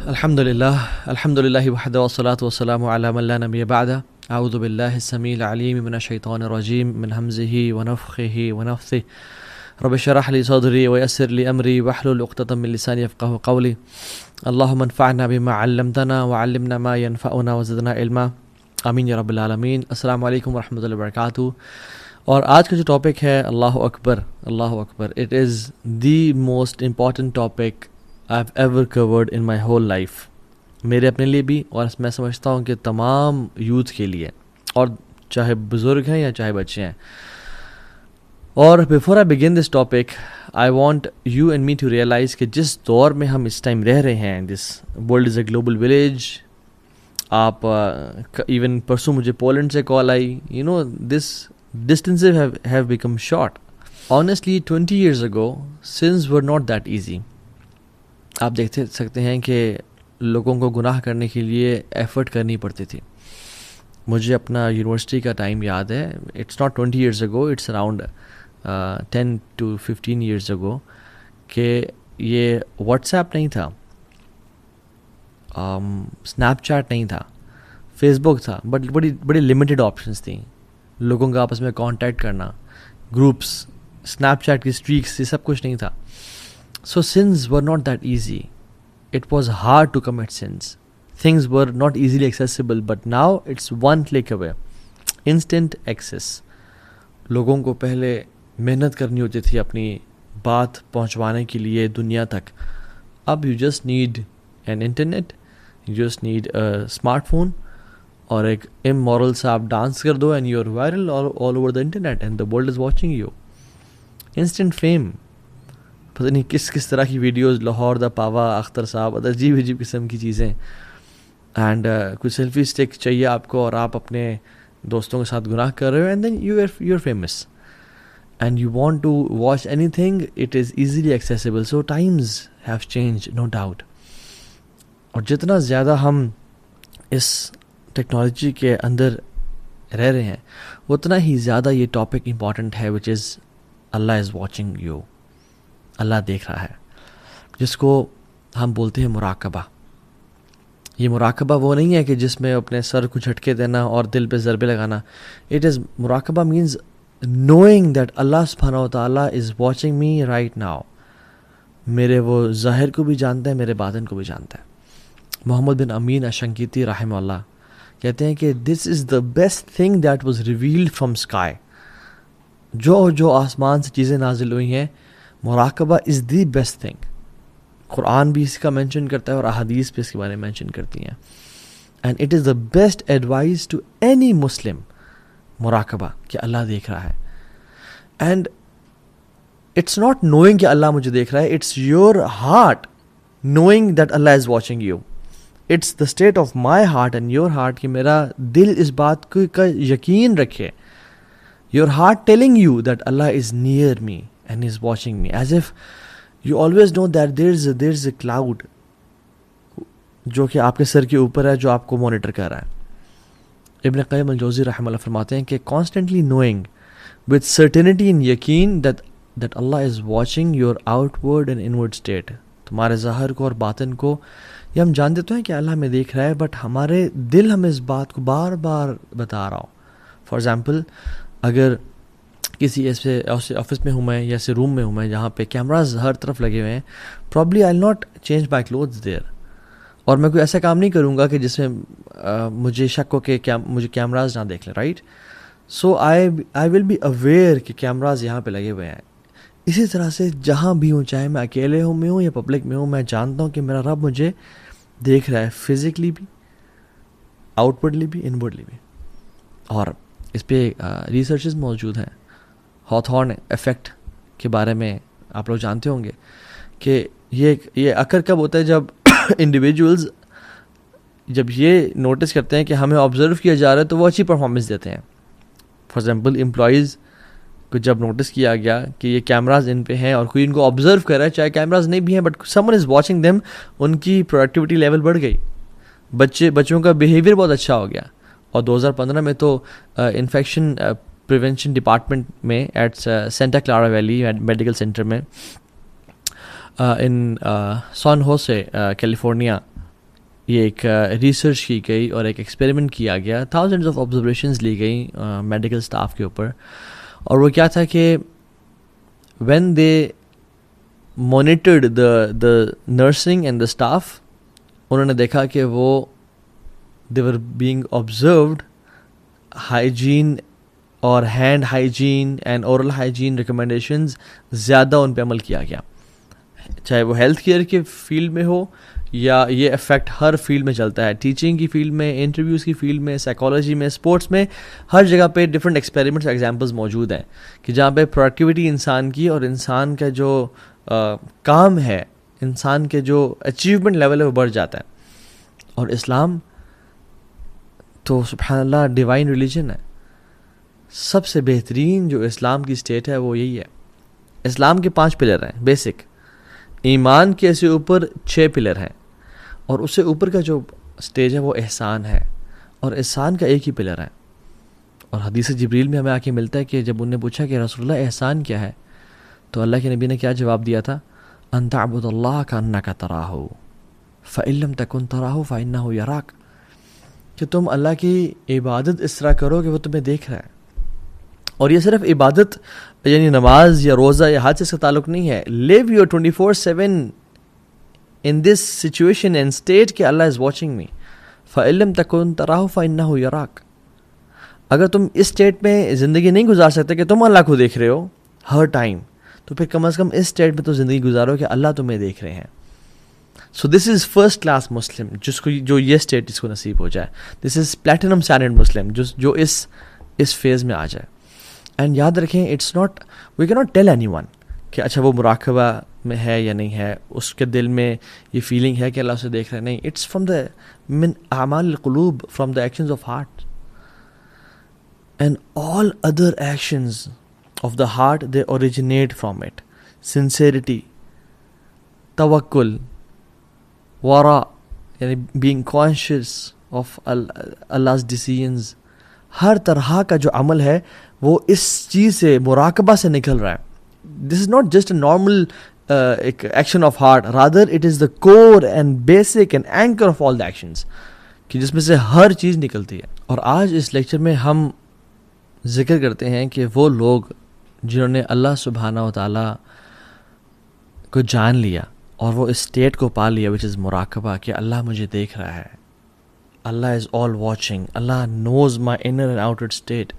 الحمدللہ وحدہ والصلاة والسلام علی من لا نبی بعدہ اعوذ باللہ السمیع العلیم من الشیطان الرجیم من ہمزہ ونفخہ ونفثہ رب اشرح لی صدری ویسر لی امری واحلل عقدۃ من لسانی یفقہوا قولی اللہم انفعنا بما علمتنا وعلمنا ما ینفعنا وزدنا علما آمین یا رب العالمین۔ السلام علیکم ورحمۃ اللہ وبرکاتہ۔ اور آج کا جو ٹاپک ہے اللہ اکبر، اللہ اکبر، it is the most important topic I've ever covered in my whole life، میرے اپنے لیے بھی، اور میں سمجھتا ہوں کہ تمام یوتھ کے لیے، اور چاہے بزرگ ہیں یا چاہے بچے ہیں۔ اور before I begin this topic I want you and me to realize کہ جس دور میں ہم اس ٹائم رہ رہے ہیں، this world is a global village، آپ ایون پرسوں مجھے پولینڈ سے کال آئی، this distances have become short. Honestly 20 years ago sins were not that easy۔ آپ دیکھ سکتے ہیں کہ لوگوں کو گناہ کرنے کے لیے ایفرٹ کرنی پڑتی تھی۔ مجھے اپنا یونیورسٹی کا ٹائم یاد ہے، it's not 20 years ago، it's around 10 to 15 years ago، کہ یہ واٹس ایپ نہیں تھا، اسنیپ چیٹ نہیں تھا، فیس بک تھا، بٹ بڑی لمیٹڈ آپشنس تھیں لوگوں کا آپس میں کانٹیکٹ کرنا، گروپس، اسنیپ چیٹ کی اسٹریکس، یہ سب کچھ نہیں تھا۔ So sins were not that easy. It was hard to commit sins. Things were not easily accessible, but now it's one click away. Instant access. لوگوں کو پہلے محنت کرنی ہوتی تھی اپنی بات پہنچوانے کے لیے دنیا تک۔ اب you just need an internet, you just need a smart phone، اور ایک immoral سا آپ ڈانس کر دو and you're viral all over the internet and the world is watching you. Instant fame. پتہ نہیں کس طرح کی ویڈیوز، لاہور دا پاوا، اختر صاحب، عجیب قسم کی چیزیں، اینڈ کچھ سیلفی اسٹک چاہیے آپ کو، اور آپ اپنے دوستوں کے ساتھ گناہ کر رہے ہو، and then you are famous and you want to watch anything, it is easily accessible. So times have change, no doubt. اور جتنا زیادہ ہم اس ٹیکنالوجی کے اندر رہ رہے ہیں اتنا ہی زیادہ یہ ٹاپک امپورٹنٹ ہے، وچ از اللہ از واچنگ یو، اللہ دیکھ رہا ہے، جس کو ہم بولتے ہیں مراقبہ۔ یہ مراقبہ وہ نہیں ہے کہ جس میں اپنے سر کو جھٹکے دینا اور دل پہ ضربے لگانا۔ اٹ از مراقبہ مینز نوئنگ دیٹ اللہ سبحانہ و تعالیٰ is watching me right now. میرے وہ ظاہر کو بھی جانتا ہے، میرے باطن کو بھی جانتا ہے۔ محمد بن امین اشنقیطی رحمہ اللہ کہتے ہیں کہ this is the best thing that was revealed from sky. جو آسمان سے چیزیں نازل ہوئی ہیں، مراقبہ از دی بیسٹ تھنگ۔ قرآن بھی اس کا مینشن کرتا ہے اور احادیث بھی اس کے بارے میں مینشن کرتی ہیں، and it is the best advice to any Muslim, مراقبہ کہ اللہ دیکھ رہا ہے۔ اینڈ اٹس ناٹ نوئنگ کہ اللہ مجھے دیکھ رہا ہے، it's your heart knowing that Allah is watching you. It's the state of my heart and your heart کہ میرا دل اس بات کا یقین رکھے، your heart telling you that Allah is near me and is watching me, as if you always know that there's a cloud جو کہ آپ کے سر کے اوپر ہے، جو آپ کو مانیٹر کر رہا ہے۔ ابن قیم الجوزی رحمہ اللہ فرماتے ہیں کہ constantly knowing with certainty and یقین that Allah is watching your outward and inward state، تمہارے ظاہر کو اور باطن کو۔ یہ ہم جانتے تو ہیں کہ اللہ ہمیں دیکھ رہا ہے، بٹ ہمارے دل ہمیں اس بات کو بار بار بتا رہا ہو۔ فار ایگزامپل، اگر کسی ایسے آفس میں ہوں میں، یا ایسے روم میں ہوں میں جہاں پہ کیمراز ہر طرف لگے ہوئے ہیں، probably I will not change my clothes there, اور میں کوئی ایسا کام نہیں کروں گا کہ جس میں مجھے شک ہو کہ مجھے کیمراز نہ دیکھ لیں، right? So I will be aware کہ کیمراز یہاں پہ لگے ہوئے ہیں۔ اسی طرح سے جہاں بھی ہوں، چاہے میں اکیلے میں ہوں یا پبلک میں ہوں، میں جانتا ہوں کہ میرا رب مجھے دیکھ رہا ہے، فزیکلی بھی، آؤٹ ورڈلی بھی، انورڈلی بھی۔ اور اس پہ ریسرچز موجود ہیں۔ ہاتھورن ایفیکٹ کے بارے میں آپ لوگ جانتے ہوں گے کہ یہ اکر کب ہوتا ہے، جب انڈیویجولز جب یہ نوٹس کرتے ہیں کہ ہمیں آبزرو کیا جا رہا ہے تو وہ اچھی پرفارمنس دیتے ہیں۔ فار ایگزامپل، امپلائیز کو جب نوٹس کیا گیا کہ یہ کیمراز ان پہ ہیں اور کوئی ان کو آبزرو کر رہا ہے، چاہے کیمراز نہیں بھی ہیں but someone is watching them, ان کی پروڈکٹیوٹی لیول بڑھ گئی، بچوں کا بیہیویئر بہت اچھا ہو گیا۔ اور 2015 میں تو انفیکشن پریونشن ڈپارٹمنٹ میں at Santa Clara Valley Medical Center میں ان سان ہوسے کیلیفورنیا یہ ایک ریسرچ کی گئی اور ایک ایکسپیریمنٹ کیا گیا, تھاؤزنڈز آف آبزرویشنز لی گئی میڈیکل اسٹاف کے اوپر, اور وہ کیا تھا کہ when they monitored the nursing and the staff, انہوں نے دیکھا کہ وہ دے ور بینگ آبزروڈ ہائیجین اور hand hygiene and oral hygiene recommendations زیادہ ان پہ عمل کیا گیا, چاہے وہ ہیلتھ کیئر کے فیلڈ میں ہو یا یہ افیکٹ ہر فیلڈ میں چلتا ہے, ٹیچنگ کی فیلڈ میں, انٹرویوز کی فیلڈ میں, سائیکالوجی میں, اسپورٹس میں, ہر جگہ پہ ڈفرینٹ ایکسپیریمنٹس ایگزامپلز موجود ہیں کہ جہاں پہ پروڈکٹیوٹی انسان کی اور انسان کا جو کام ہے, انسان کے جو اچیومنٹ لیول ہے وہ بڑھ جاتا ہے. اور اسلام تو سبحان اللہ ڈیوائن ریلیجن ہے, سب سے بہترین جو اسلام کی اسٹیٹ ہے وہ یہی ہے. اسلام کے 5 پلر ہیں بیسک, ایمان کے سے اوپر 6 پلر ہیں, اور اس سے اوپر کا جو سٹیج ہے وہ احسان ہے, اور احسان کا ایک ہی پلر ہے. اور حدیث جبریل میں ہمیں آ کے ملتا ہے کہ جب انہوں نے پوچھا کہ رسول اللہ احسان کیا ہے, تو اللہ کے نبی نے کیا جواب دیا تھا, ان تعبد اللہ کأنک تراہ فإن لم تکن تراہ فإنہ یراک, کہ تم اللہ کی عبادت اس طرح کرو کہ وہ تمہیں دیکھ رہا ہے. اور یہ صرف عبادت یعنی نماز یا روزہ یا حج سے اس کا تعلق نہیں ہے, لیو your 24/7 in this situation and state کہ اللہ is watching me. فَإِن لَمْ تَكُنْ تَرَاهُ فَإِنَّهُ يَرَاكَ. اگر تم اس اسٹیٹ میں زندگی نہیں گزار سکتے کہ تم اللہ کو دیکھ رہے ہو ہر ٹائم, تو پھر کم از کم اس اسٹیٹ میں تو زندگی گزارو کہ اللہ تمہیں دیکھ رہے ہیں. سو دس از فرسٹ کلاس مسلم, جس کو جو یہ اسٹیٹ اس کو نصیب ہو جائے. دس از پلیٹینم اسٹینڈرڈ مسلم, جو اس فیز میں آ جائے. اینڈ یاد رکھیں, اٹس ناٹ, وی کی ناٹ ٹیل اینی ون کہ اچھا وہ مراقبہ میں ہے یا نہیں ہے, اس کے دل میں یہ فیلنگ ہے کہ اللہ اسے دیکھ رہے ہیں. نہیں, اٹس فرام دا من اعمال القلوب, from the actions of heart. And all other actions of the heart they originate from it. Sincerity, توکل, ورا یعنی being conscious of Allah's decisions, ہر طرح کا جو عمل ہے وہ اس چیز سے, مراقبہ سے نکل رہا ہے. This is not just a normal action of heart, rather it is the core and basic and anchor of all the actions, کہ جس میں سے ہر چیز نکلتی ہے. اور آج اس لیکچر میں ہم ذکر کرتے ہیں کہ وہ لوگ جنہوں نے اللہ سبحانہ و تعالیٰ کو جان لیا اور وہ اس اسٹیٹ کو پا لیا وچ از مراقبہ, کہ اللہ مجھے دیکھ رہا ہے, اللہ از آل واچنگ, اللہ knows my inner and outer state.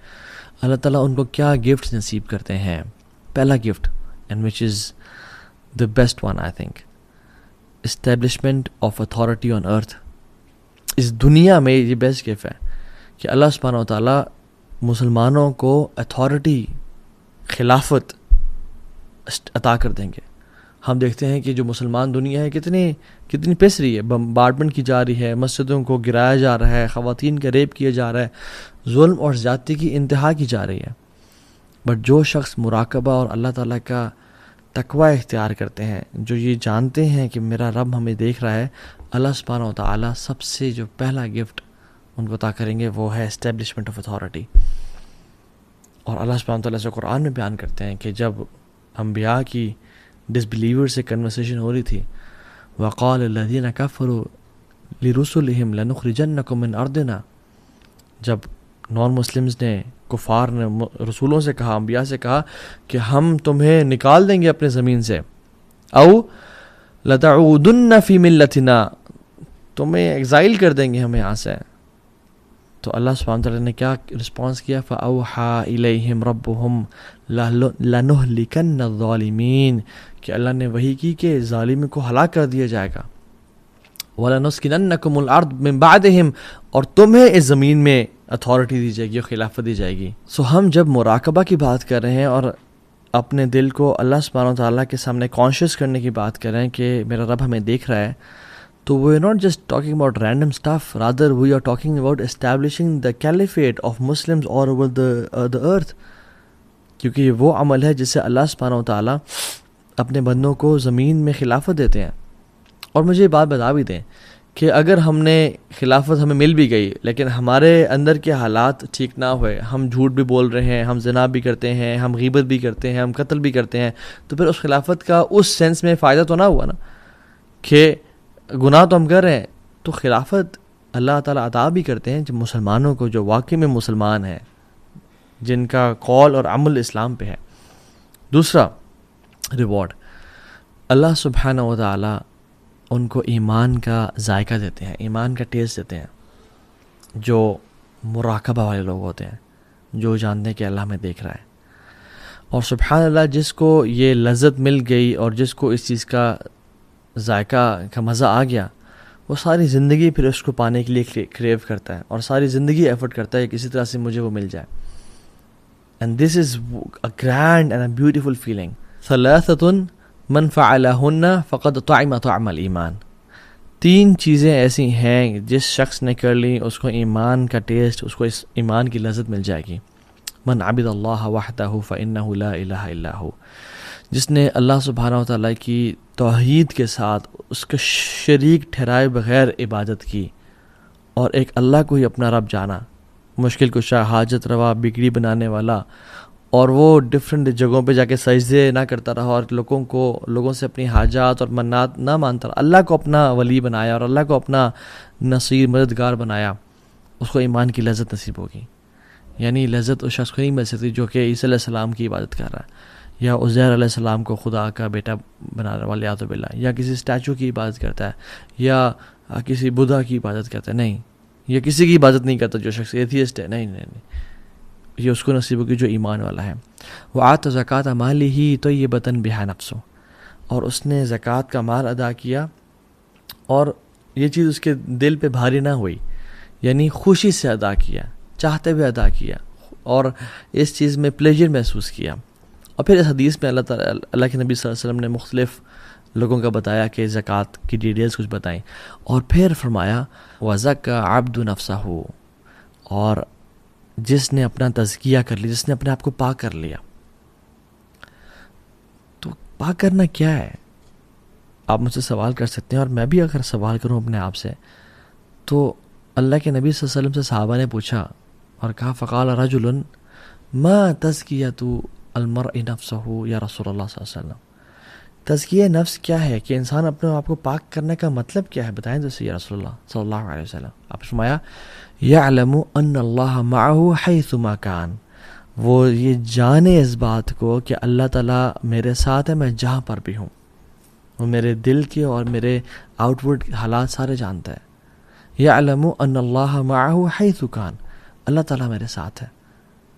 اللہ تعالیٰ ان کو کیا گفٹس نصیب کرتے ہیں. پہلا gift, and which is the best one I think, establishment of authority on earth. اس دنیا میں یہ بیسٹ گفٹ ہے کہ اللہ سبحانہ و تعالیٰ مسلمانوں کو اتھارٹی, خلافت عطا کر دیں گے. ہم دیکھتے ہیں کہ جو مسلمان دنیا ہے کتنی پس رہی ہے, بمبارڈمنٹ کی جا رہی ہے, مسجدوں کو گرایا جا رہا ہے, خواتین کا ریپ کیا جا رہا ہے, ظلم اور زیادتی کی انتہا کی جا رہی ہے. بٹ جو شخص مراقبہ اور اللہ تعالیٰ کا تقوی اختیار کرتے ہیں, جو یہ جانتے ہیں کہ میرا رب ہمیں دیکھ رہا ہے, اللہ سبحانہ و تعالیٰ سب سے جو پہلا گفٹ ان کو عطا کریں گے وہ ہے اسٹیبلشمنٹ آف اتھارٹی. اور اللہ سبحانہ و تعالیٰ سے قرآن میں بیان کرتے ہیں کہ جب انبیاء کی ڈس بلیور سے کنورسیشن ہو رہی تھی, وقال الذین کفروا لرسلہم لنخرجنکم من ارضنا, جب نان مسلمز نے, کفار نے رسولوں سے کہا, انبیاء سے کہا کہ ہم تمہیں نکال دیں گے اپنے زمین سے, او لتعودن فی ملتنا, تمہیں ایگزائل کر دیں گے ہم یہاں سے. تو اللہ سبحانہ وتعالی نے کیا رسپانس کیا, فَأَوْحَى إِلَيْهِمْ رَبُّهُمْ لَنُهْلِكَنَّ الظَّالِمِينَ, کہ اللہ نے وحی کی کہ ظالم کو ہلاک کر دیا جائے گا. وَلَنُسْكِنَنَّكُمُ الْأَرْضَ مِن بَعْدِهِمْ, اور تمہیں اس زمین میں اتھارٹی دی جائے گی, خلافت دی جائے گی. سو ہم جب مراقبہ کی بات کر رہے ہیں اور اپنے دل کو اللہ سبحانہ وتعالیٰ کے سامنے کانشیس کرنے کی بات کر رہے ہیں کہ میرا رب ہمیں دیکھ رہا ہے, تو we are not just talking about random stuff, rather we are talking about establishing the caliphate of Muslims all over the earth. کیونکہ یہ وہ عمل ہے جس سے اللہ سبحانہ و تعالیٰ اپنے بندوں کو زمین میں خلافت دیتے ہیں. اور مجھے یہ بات بتا بھی دیں کہ اگر ہم نے خلافت ہمیں مل بھی گئی لیکن ہمارے اندر کے حالات ٹھیک نہ ہوئے, ہم جھوٹ بھی بول رہے ہیں, ہم زنا بھی کرتے ہیں, ہم غیبت بھی کرتے ہیں, ہم قتل بھی کرتے ہیں, تو پھر اس خلافت کا اس سینس میں فائدہ تو نہ ہوا نا, کہ گناہ تو ہم کر رہے ہیں, تو خلافت اللہ تعالیٰ عطا بھی کرتے ہیں جب مسلمانوں کو جو واقعی میں مسلمان ہیں، جن کا قول اور عمل اسلام پہ ہے۔ دوسرا ریوارڈ، اللہ سبحانہ و تعالیٰ ان کو ایمان کا ذائقہ دیتے ہیں، ایمان کا ٹیسٹ دیتے ہیں، جو مراقبہ والے لوگ ہوتے ہیں، جو جانتے ہیں کہ اللہ ہمیں دیکھ رہا ہے۔ اور سبحان اللہ، جس کو یہ لذت مل گئی اور جس کو اس چیز کا ذائقہ کا مزہ آ گیا، وہ ساری زندگی پھر اس کو پانے کے لیے کریو کرتا ہے، اور ساری زندگی ایفرٹ کرتا ہے کہ کسی طرح سے مجھے وہ مل جائے۔ And this is a grand and a beautiful feeling. ثلاثۃ من فعلہن فقد طعم طعم الایمان، 3 چیزیں ایسی ہیں جس شخص نے کر لی اس کو ایمان کا ٹیسٹ، اس کو اس ایمان کی لذت مل جائے گی۔ من عبد اللہ وحدہ فإنہ لا الہ الا ہو، جس نے اللہ سبحانہ و تعالیٰ کی توحید کے ساتھ اس کا شریک ٹھہرائے بغیر عبادت کی، اور ایک اللہ کو ہی اپنا رب جانا، مشکل کشا، حاجت روا، بگڑی بنانے والا، اور وہ ڈفرینٹ جگہوں پہ جا کے سجدے نہ کرتا رہا اور لوگوں سے اپنی حاجات اور منات نہ مانتا رہا، اللہ کو اپنا ولی بنایا اور اللہ کو اپنا نصیر مددگار بنایا، اس کو ایمان کی لذت نصیب ہوگی۔ یعنی لذت اس شخص کو نہیں مل سکتی جو کہ عیسی علیہ السلام کی عبادت کر رہا ہے، یا عزیر علیہ السلام کو خدا کا بیٹا بنانے والا یاد باللہ، یا کسی اسٹیچو کی عبادت کرتا ہے، یا کسی بدھا کی عبادت کرتا ہے، نہیں، یا کسی کی عبادت نہیں کرتا جو شخص ایتھیسٹ ہے، نہیں، یہ اس کو نصیب ہوگی جو ایمان والا ہے۔ وآت زکوٰۃ مالہ طیبۃ بہا نفسہ، اور اس نے زکوٰۃ کا مال ادا کیا اور یہ چیز اس کے دل پہ بھاری نہ ہوئی، یعنی خوشی سے ادا کیا، چاہتے ہوئے ادا کیا، اور اس چیز میں پلیجر محسوس کیا۔ اور پھر اس حدیث میں اللہ کے نبی صلی اللہ علیہ وسلم نے مختلف لوگوں کا بتایا کہ زکوٰۃ کی ڈیٹیلز کچھ بتائیں، اور پھر فرمایا وَزَكَّى عَبْدُ نَفْسَهُ، اور جس نے اپنا تزکیہ کر لیا، جس نے اپنے آپ کو پاک کر لیا۔ تو پاک کرنا کیا ہے؟ آپ مجھ سے سوال کر سکتے ہیں، اور میں بھی اگر سوال کروں اپنے آپ سے، تو اللہ کے نبی صلی اللہ علیہ وسلم سے صحابہ نے پوچھا اور کہا فقال رجل ما تزکیۃ المرء نفسہ یا رسول اللہ صلی اللہ علیہ وسلم، تزکیہ نفس کیا ہے، کہ انسان اپنے آپ کو پاک کرنے کا مطلب کیا ہے، بتائیں تو صحیح یا رسول اللہ صلی اللہ علیہ وسلم۔ آپ نے فرمایا یعلم ان اللہ معہ حیث ما کان، وہ یہ جانے اس بات کو کہ اللہ تعالیٰ میرے ساتھ ہے، میں جہاں پر بھی ہوں، وہ میرے دل کے اور میرے آؤٹ ورڈ حالات سارے جانتا ہے۔ یعلم ان اللہ معہ حیث کان، اللہ تعالیٰ میرے ساتھ ہے،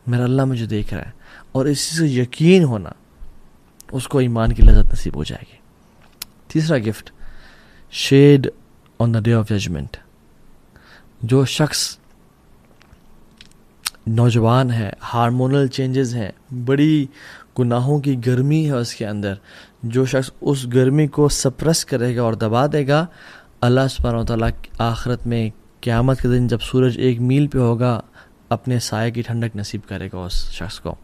میرا اللہ مجھے دیکھ رہا ہے، اور اسی سے یقین ہونا، اس کو ایمان کی لذت نصیب ہو جائے گی۔ تیسرا gift, shade on the day of judgement, جو شخص نوجوان ہے، ہارمونل چینجز ہیں، بڑی گناہوں کی گرمی ہے اس کے اندر، جو شخص اس گرمی کو سپریس کرے گا اور دبا دے گا، اللہ سبحانہ و تعالیٰ آخرت میں قیامت کے دن جب سورج 1 میل پہ ہوگا، اپنے سائے کی ٹھنڈک نصیب کرے گا اس شخص کو،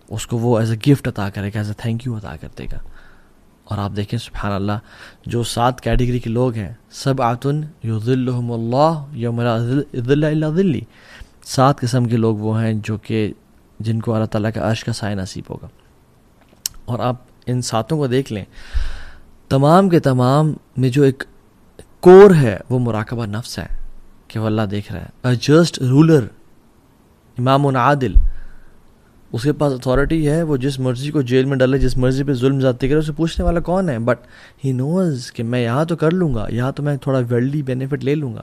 اس کو وہ ایز اے گفٹ عطا کرے گا، ایز اے تھینک یو عطا کر دے گا۔ اور آپ دیکھیں سبحان اللہ، جو 7 کیٹیگری کے لوگ ہیں، سبعۃ یظلھم اللہ یوم لا ظل الا ظلہ، 7 قسم کے لوگ وہ ہیں جو کہ جن کو اللہ تعالیٰ کا عرش کا سایہ نصیب ہوگا۔ اور آپ ان 7 کو دیکھ لیں، تمام کے تمام میں جو ایک کور ہے وہ مراقبہ نفس ہے، کہ وہ اللہ دیکھ رہا ہے۔ اے جسٹ رولر، امام عادل، اس کے پاس اتھارٹی ہے، وہ جس مرضی کو جیل میں ڈالے، جس مرضی پہ ظلم زیادتی کرے، اسے پوچھنے والا کون ہے؟ بٹ ہی نوز کہ میں یہاں تو کر لوں گا، یہاں تو میں تھوڑا ورلڈلی بینیفٹ لے لوں گا،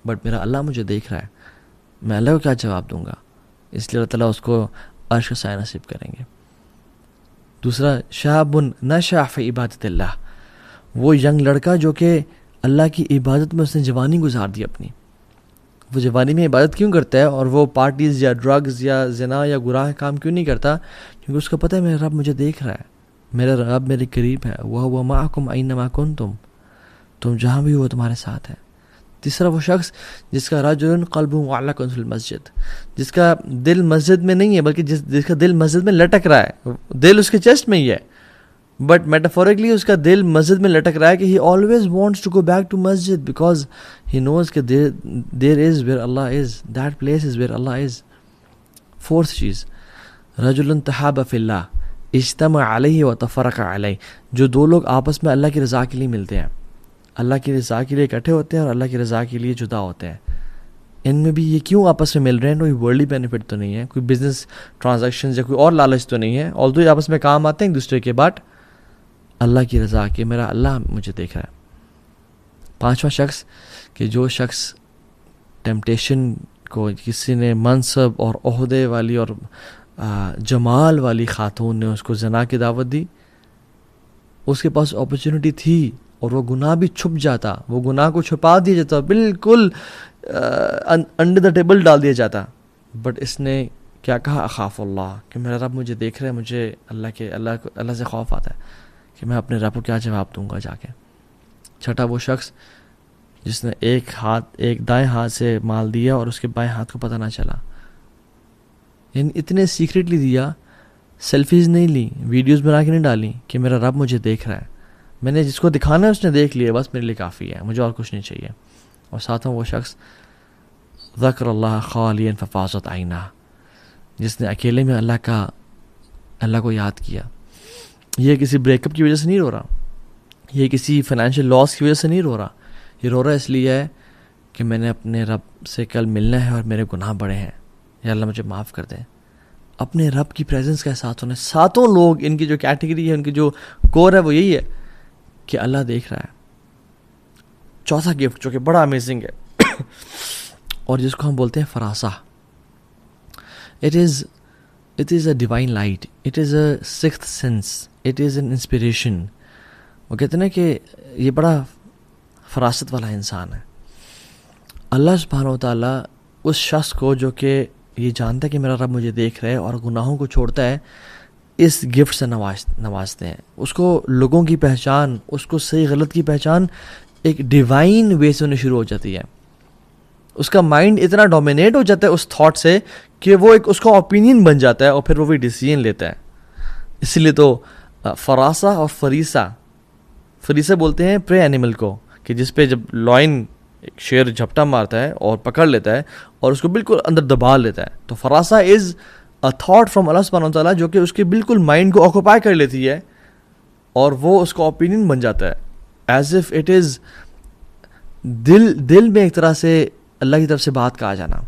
بٹ میرا اللہ مجھے دیکھ رہا ہے، میں اللہ کو کیا جواب دوں گا؟ اس لیے اللہ تعالیٰ اس کو عرش کا سایہ نصیب کریں گے۔ دوسرا، شاب نشأ فی عبادت اللہ، وہ ینگ لڑکا جو کہ اللہ کی عبادت میں اس نے جوانی گزار دی اپنی، وہ جوانی میں عبادت کیوں کرتا ہے، اور وہ پارٹیز یا ڈرگز یا زنا یا گناہ کام کیوں نہیں کرتا؟ کیونکہ اس کو پتہ ہے میرا رب مجھے دیکھ رہا ہے، میرا رب میرے قریب ہے، وَهُوَ مَعَكُمْ أَيْنَمَا كُنْتُمْ، تم جہاں بھی ہو تمہارے ساتھ ہے۔ تیسرا، وہ شخص جس کا رجل قلبہ معلق فی المسجد، جس کا دل مسجد میں نہیں ہے، بلکہ جس کا دل مسجد میں لٹک رہا ہے، دل اس کے چیسٹ میں ہی ہے، بٹ میٹافورکلی اس کا دل مسجد میں لٹک رہا ہے، کہ he always wants to go back to مسجد بیکاز ہی نوز کہ دیر از ویئر اللہ is, that place is where اللہ از۔ فورتھ چیز، رجل تحاب فی اللہ اجتمع علیہ و تفرق علیہ، جو 2 لوگ آپس میں اللہ کی رضا کے لیے ملتے ہیں، اللہ کی رضا کے لیے اکٹھے ہوتے ہیں اور اللہ کی رضا کے لیے جدا ہوتے ہیں. ان میں بھی یہ کیوں آپس میں مل رہے ہیں؟ کوئی ورلڈلی بینیفٹ تو نہیں ہے, کوئی بزنس ٹرانزیکشنز یا کوئی اور لالچ تو نہیں ہے, آلدو یہ آپس میں کام آتے ہیں ایک دوسرے کے, بٹ اللہ کی رضا کہ میرا اللہ مجھے دیکھ رہا ہے. پانچواں شخص کہ جو شخص ٹیمپٹیشن کو, کسی نے منصب اور عہدے والی اور جمال والی خاتون نے اس کو زنا کی دعوت دی, اس کے پاس اپرچونٹی تھی اور وہ گناہ بھی چھپ جاتا, وہ گناہ کو چھپا دیا جاتا, بالکل انڈر دا ٹیبل ڈال دیا جاتا, بٹ اس نے کیا کہا؟ اخاف اللہ, کہ میرا رب مجھے دیکھ رہا ہے, مجھے اللہ سے خوف آتا ہے کہ میں اپنے رب کو کیا جواب دوں گا جا کے. چھٹا وہ شخص جس نے ایک دائیں ہاتھ سے مال دیا اور اس کے بائیں ہاتھ کو پتہ نہ چلا, یعنی اتنے سیکریٹلی دیا, سیلفیز نہیں لی, ویڈیوز بنا کے نہیں ڈالی کہ میرا رب مجھے دیکھ رہا ہے, میں نے جس کو دکھانا ہے اس نے دیکھ لیا, بس میرے لیے کافی ہے, مجھے اور کچھ نہیں چاہیے. اور ساتھوں وہ شخص ذکر اللہ خالیا ففاضت عینہ, جس نے اکیلے میں اللہ کو یاد کیا. یہ کسی بریک اپ کی وجہ سے نہیں رو رہا, یہ کسی فائنینشیل لاس کی وجہ سے نہیں رو رہا, یہ رو رہا اس لیے ہے کہ میں نے اپنے رب سے کل ملنا ہے اور میرے گناہ بڑے ہیں, یا اللہ مجھے معاف کر دیں. اپنے رب کی پریزنس کا احساس ہونا. ساتوں لوگ ان کی جو کیٹیگری ہے, ان کی جو کور ہے وہ یہی ہے کہ اللہ دیکھ رہا ہے. چوتھا گفٹ جو کہ بڑا امیزنگ ہے اور جس کو ہم بولتے ہیں فراسہ. It is a divine light, it is a sixth sense, it is an inspiration. وہ کہتے ہیں کہ یہ بڑا فراست والا انسان ہے. اللہ سبحانہ و تعالیٰ اس شخص کو جو کہ یہ جانتا ہے کہ میرا رب مجھے دیکھ رہا ہے اور گناہوں کو چھوڑتا ہے, اس گفٹ سے نوازتے ہیں. اس کو لوگوں کی پہچان, اس کو صحیح غلط کی پہچان ایک ڈیوائن وے سے ہونے شروع ہو جاتی ہے. اس کا مائنڈ اتنا ڈومینیٹ ہو جاتا ہے اس تھاٹ سے کہ وہ ایک اس کا اوپینین بن جاتا ہے اور پھر وہ بھی ڈیسیژن لیتا ہے. اسی لیے تو فراسہ اور فریسہ بولتے ہیں پرے اینیمل کو, کہ جس پہ جب لائن ایک شیر جھپٹا مارتا ہے اور پکڑ لیتا ہے اور اس کو بالکل اندر دبا لیتا ہے. تو فراسہ از اے تھاٹ فرام اللہ سبحانہ وتعالیٰ جو کہ اس کے بالکل مائنڈ کو آکوپائی کر لیتی ہے اور وہ اس کا اوپینین بن جاتا ہے, ایز اف اٹ از دل میں ایک طرح سے اللہ کی طرف سے بات کا آ جانا.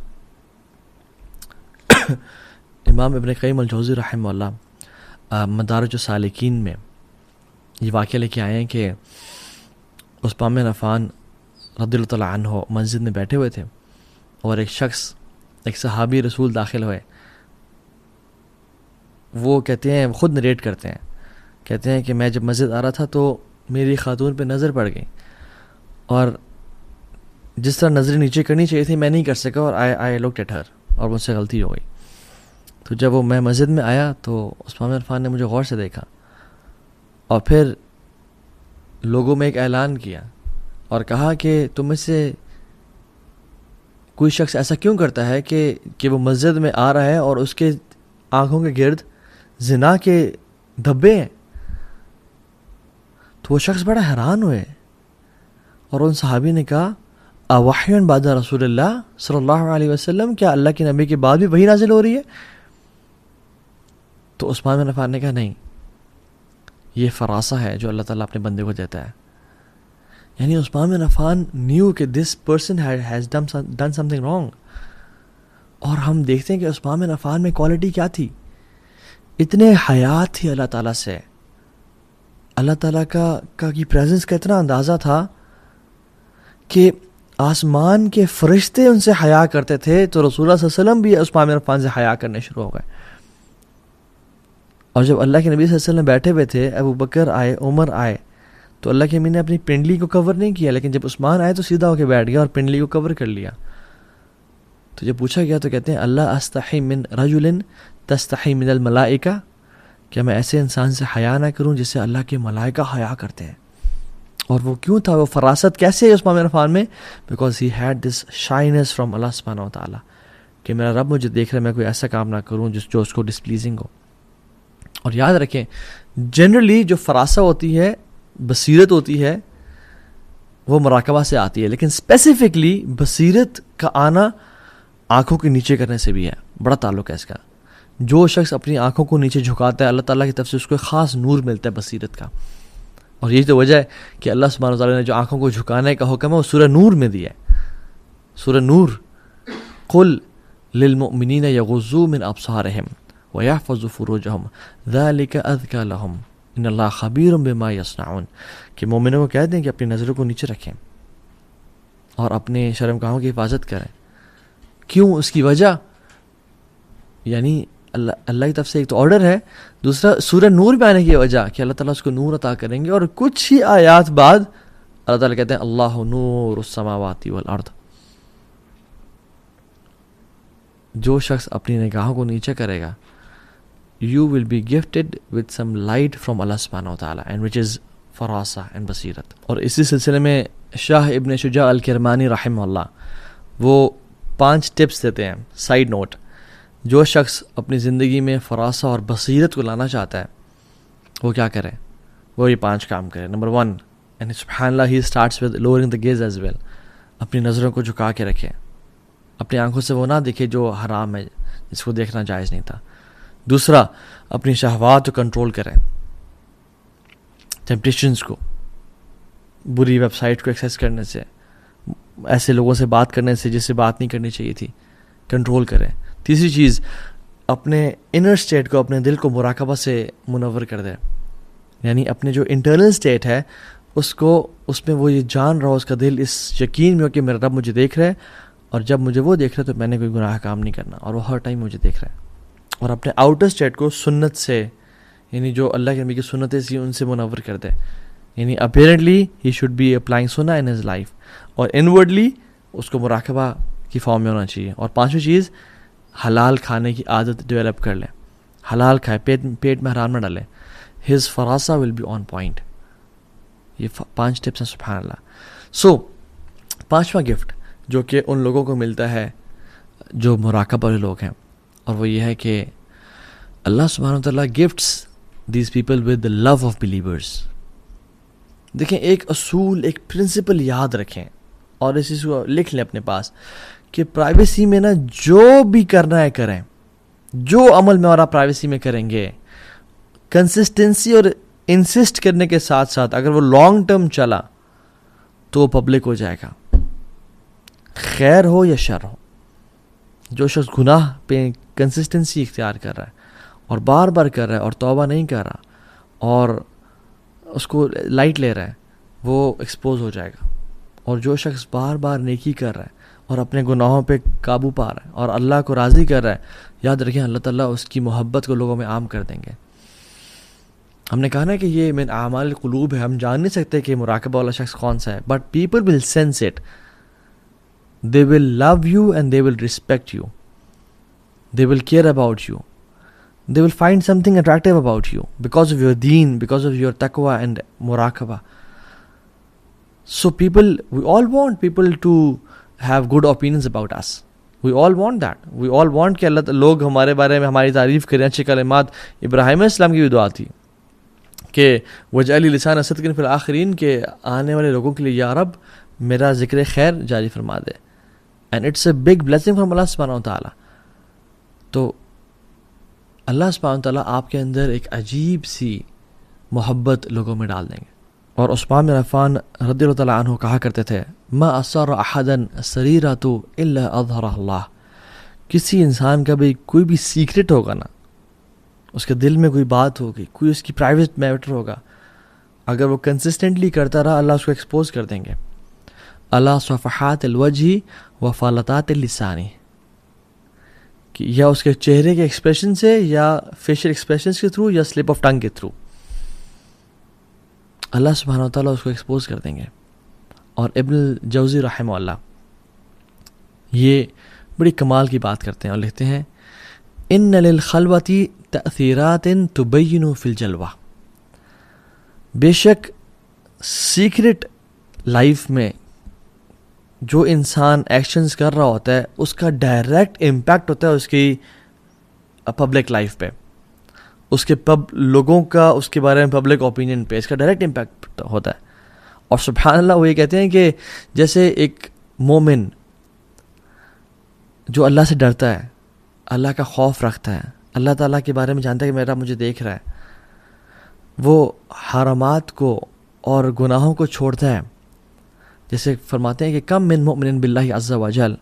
امام ابن قیم الجوزی رحمہ اللہ مدارج السالکین میں یہ واقعہ لے کے آئے ہیں کہ عثمان بن عفان رضی اللہ تعالیٰ عنہ مسجد میں بیٹھے ہوئے تھے اور ایک صحابی رسول داخل ہوئے. وہ کہتے ہیں, خود نریٹ کرتے ہیں, کہتے ہیں کہ میں جب مسجد آ رہا تھا تو میری خاتون پہ نظر پڑ گئی اور جس طرح نظر نیچے کرنی چاہیے تھی میں نہیں کر سکا اور آئی لکڈ ایٹ ہر, اور مجھ سے غلطی ہو گئی. تو جب میں مسجد میں آیا تو عثمان بن عفان نے مجھے غور سے دیکھا اور پھر لوگوں میں ایک اعلان کیا اور کہا کہ تم میں سے کوئی شخص ایسا کیوں کرتا ہے کہ وہ مسجد میں آ رہا ہے اور اس کے آنکھوں کے گرد زنا کے دھبے ہیں. تو وہ شخص بڑا حیران ہوئے اور ان صحابی نے کہا اوحی بعد رسول اللہ صلی اللہ علیہ وسلم, کیا اللہ کے نبی کے بعد بھی وحی نازل ہو رہی ہے؟ تو عثمان بن عفان نے کہا نہیں, یہ فراسہ ہے جو اللہ تعالیٰ اپنے بندے کو دیتا ہے. یعنی عثمان بن عفان نیو کہ this person has done some thing wrong. اور ہم دیکھتے ہیں کہ عثمان بن عفان میں کوالٹی کیا تھی, اتنے حیات تھی اللہ تعالیٰ سے, اللہ تعالیٰ کا کی پریزنس کا اتنا اندازہ تھا کہ آسمان کے فرشتے ان سے حیا کرتے تھے. تو رسول اللہ صلی اللہ علیہ وسلم بھی عثمان بن عفان سے حیا کرنے شروع ہو گئے. اور جب اللہ کے نبی صلی اللہ علیہ وسلم بیٹھے ہوئے تھے, ابو بکر آئے, عمر آئے, تو اللہ کے نبی نے اپنی پنڈلی کو کور نہیں کیا, لیکن جب عثمان آئے تو سیدھا ہو کے بیٹھ گیا اور پنڈلی کو کور کر لیا. تو جب پوچھا گیا تو کہتے ہیں اللہ استحی من رجل تستحی من الملائکہ, کیا میں ایسے انسان سے حیا نہ کروں جس سے اللہ کے ملائکہ حیا کرتے ہیں. اور وہ کیوں تھا, وہ فراست کیسے ہے عثمان بن عفان میں؟ Because he had this shines from اللہ سبحانہ و تعالیٰ کہ میرا رب مجھے دیکھ رہا ہے, میں کوئی ایسا کام نہ کروں جو اس کو ڈسپلیزنگ ہو. اور یاد رکھیں جنرلی جو فراسہ ہوتی ہے, بصیرت ہوتی ہے, وہ مراقبہ سے آتی ہے, لیکن اسپیسیفکلی بصیرت کا آنا آنکھوں کے نیچے کرنے سے بھی ہے. بڑا تعلق ہے اس کا. جو شخص اپنی آنکھوں کو نیچے جھکاتا ہے اللہ تعالیٰ کی طرف سے اس کو خاص نور ملتا ہے بصیرت کا. اور یہی تو وجہ ہے کہ اللہ سبحانہ وتعالیٰ نے جو آنکھوں کو جھکانے کا حکم ہے وہ سورہ نور میں دیا ہے. سورہ نور، قل للمؤمنین یغضوا من ابصارہم ویحفظوا فروجہم ذلک ازکی لہم ان اللہ خبیر بما یصنعون، کہ مومنوں کو کہہ دیں کہ اپنی نظروں کو نیچے رکھیں اور اپنے شرمگاہوں کی حفاظت کریں. کیوں؟ اس کی وجہ یعنی اللہ کی طرف سے ایک تو آرڈر ہے، دوسرا سورہ نور میں آنے کی وجہ کہ اللہ تعالیٰ اس کو نور عطا کریں گے. اور کچھ ہی آیات بعد اللہ تعالیٰ کہتے ہیں اللہ نور السماوات والارض. جو شخص اپنی نگاہوں کو نیچے کرے گا you will be gifted with some light from Allah subhanahu wa ta'ala and which is فراسہ and بصیرت. اور اسی سلسلے میں شاہ ابن شجاع الکرمانی رحمہ اللہ وہ 5 ٹپس دیتے ہیں. سائیڈ نوٹ، جو شخص اپنی زندگی میں فراسہ اور بصیرت کو لانا چاہتا ہے وہ کیا کرے؟ وہ یہ 5 کام کرے. نمبر 1 and سبحان اللہ he starts with lowering the gaze as well. اپنی نظروں کو جھکا کے رکھے، اپنی آنکھوں سے وہ نہ دیکھے جو حرام ہے، جس کو دیکھنا جائز نہیں تھا. دوسرا، اپنی شہوات کو کنٹرول کریں، ٹیمپٹیشنز کو، بری ویب سائٹ کو ایکسیس کرنے سے، ایسے لوگوں سے بات کرنے سے جس سے بات نہیں کرنی چاہیے تھی، کنٹرول کریں. تیسری چیز، اپنے انر اسٹیٹ کو، اپنے دل کو مراقبہ سے منور کر دیں. یعنی اپنے جو انٹرنل اسٹیٹ ہے اس میں وہ یہ جان رہا ہو، اس کا دل اس یقین میں ہو کہ میرا رب مجھے دیکھ رہا ہے، اور جب مجھے وہ دیکھ رہا ہے تو میں نے کوئی گناہ کام نہیں کرنا، اور وہ ہر ٹائم مجھے دیکھ رہا ہے. اور اپنے آؤٹر اسٹیٹ کو سنت سے، یعنی جو اللہ کے نبی کی سنتیں سی ان سے منور کر دے. یعنی apparently he should be applying سنہ ان ہز لائف، اور انورڈلی اس کو مراقبہ کی فارم میں ہونا چاہیے. اور 5ویں چیز، حلال کھانے کی عادت ڈیولپ کر لیں. حلال کھائے، پیٹ میں حرام نہ ڈالیں. ہز فراسہ ول بی آن پوائنٹ. یہ 5 ٹپس ہیں. سبحان اللہ. سو 5واں گفٹ جو کہ ان لوگوں کو ملتا ہے جو مراقبہ والے لوگ ہیں، اور وہ یہ ہے کہ اللہ سبحانہ وتعالیٰ gifts these people with the love of believers. دیکھیں، ایک اصول، ایک پرنسپل یاد رکھیں اور اس چیز کو لکھ لیں اپنے پاس کہ پرائیویسی میں نا جو بھی کرنا ہے کریں، جو عمل میں اور آپ پرائیویسی میں کریں گے، کنسسٹنسی اور انسسٹ کرنے کے ساتھ ساتھ اگر وہ لانگ ٹرم چلا تو وہ پبلک ہو جائے گا، خیر ہو یا شر ہو. جو شخص گناہ پہ کنسسٹنسی اختیار کر رہا ہے اور بار بار کر رہا ہے اور توبہ نہیں کر رہا اور اس کو لائٹ لے رہا ہے، وہ ایکسپوز ہو جائے گا. اور جو شخص بار بار نیکی کر رہا ہے اور اپنے گناہوں پہ قابو پا رہا ہے اور اللہ کو راضی کر رہا ہے، یاد رکھیں اللہ تعالیٰ اس کی محبت کو لوگوں میں عام کر دیں گے. ہم نے کہا نا کہ یہ من اعمال القلوب ہے، ہم جان نہیں سکتے کہ مراقبہ والا شخص کون سا ہے، but people will sense it. They will love you and they will respect you. They will care about you. They will find something attractive about you because of your deen, because of your taqwa and muraqabah. So we all want people to have good opinions about us. We all want that. We all want کہ اللہ لوگ ہمارے بارے میں ہماری تعریف کریں، اچھے کلمات. ابراہیم علیہ السلام کی بھی دعا تھی کہ وجعل لسان صدق فی الآخرین، کہ آنے والے لوگوں کے لیے یا رب میرا ذکر خیر جاری فرما دے. And it's a big blessing from Allah subhanahu wa ta'ala. تو اللہ سبحانہ وتعالیٰ آپ کے اندر ایک عجیب سی محبت لوگوں میں ڈال دیں گے. اور عثمان بن عفان رضی اللہ تعالیٰ عنہ کہا کرتے تھے ما اسر احدا سریرۃ الا اظہرہ اللہ. کسی انسان کا بھی کوئی بھی سیکرٹ ہوگا نا، اس کے دل میں کوئی بات ہوگی، کوئی اس کی پرائیویٹ میٹر ہوگا، اگر وہ کنسسٹنٹلی کرتا رہا اللہ اس کو ایکسپوز کر دیں گے. اللہ صفحات الوجہ و فالتات اللسانی، کہ یا اس کے چہرے کے ایکسپریشن سے یا فیشل ایکسپریشنز کے تھرو یا سلپ آف ٹنگ کے تھرو اللہ سبحانہ و تعالیٰ اس کو ایکسپوز کر دیں گے. اور ابن الجوزی رحمہ اللہ یہ بڑی کمال کی بات کرتے ہیں اور لکھتے ہیں ان للخلوۃ تأثیرات تبین فی الجلوہ. بے شک سیکرٹ لائف میں جو انسان ایکشنز کر رہا ہوتا ہے اس کا ڈائریکٹ امپیکٹ ہوتا ہے اس کی پبلک لائف پہ، اس کے لوگوں کا اس کے بارے میں پبلک اوپینین پہ اس کا ڈائریکٹ امپیکٹ ہوتا ہے. اور سبحان اللہ وہ یہ کہتے ہیں کہ جیسے ایک مومن جو اللہ سے ڈرتا ہے، اللہ کا خوف رکھتا ہے، اللہ تعالیٰ کے بارے میں جانتا ہے کہ میرا مجھے دیکھ رہا ہے، وہ حرامات کو اور گناہوں کو چھوڑتا ہے. جیسے فرماتے ہیں کہ کم من مؤمن باللہ عز وجل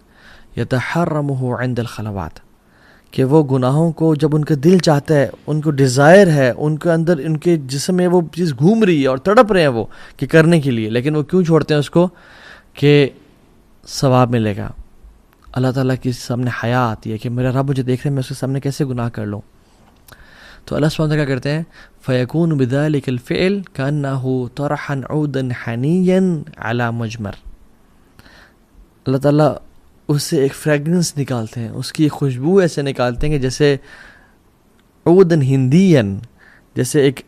یتحرمہ عند الخلوات، کہ وہ گناہوں کو جب ان کا دل چاہتا ہے، ان کو ڈیزائر ہے، ان کے اندر ان کے جسم میں وہ چیز گھوم رہی ہے اور تڑپ رہے ہیں وہ کہ کرنے کے لیے، لیکن وہ کیوں چھوڑتے ہیں اس کو؟ کہ ثواب ملے گا. اللہ تعالیٰ کے سامنے حیا آتی ہے کہ میرا رب مجھے دیکھ رہے ہیں، میں اس کے سامنے کیسے گناہ کر لوں. تو اللہ سبحانہ وتعالیٰ کیا کرتے ہیں؟ فَيَكُونُ بِذَلِكَ الْفِعْلِ كَأَنَّهُ طَرَحًا عُودًا حَنِيًّا عَلَى مُجْمَرٍ. اللہ تعالیٰ اس سے ایک فریگرنس نکالتے ہیں، اس کی خوشبو ایسے نکالتے ہیں کہ جیسے عودن ہندین، جیسے ایک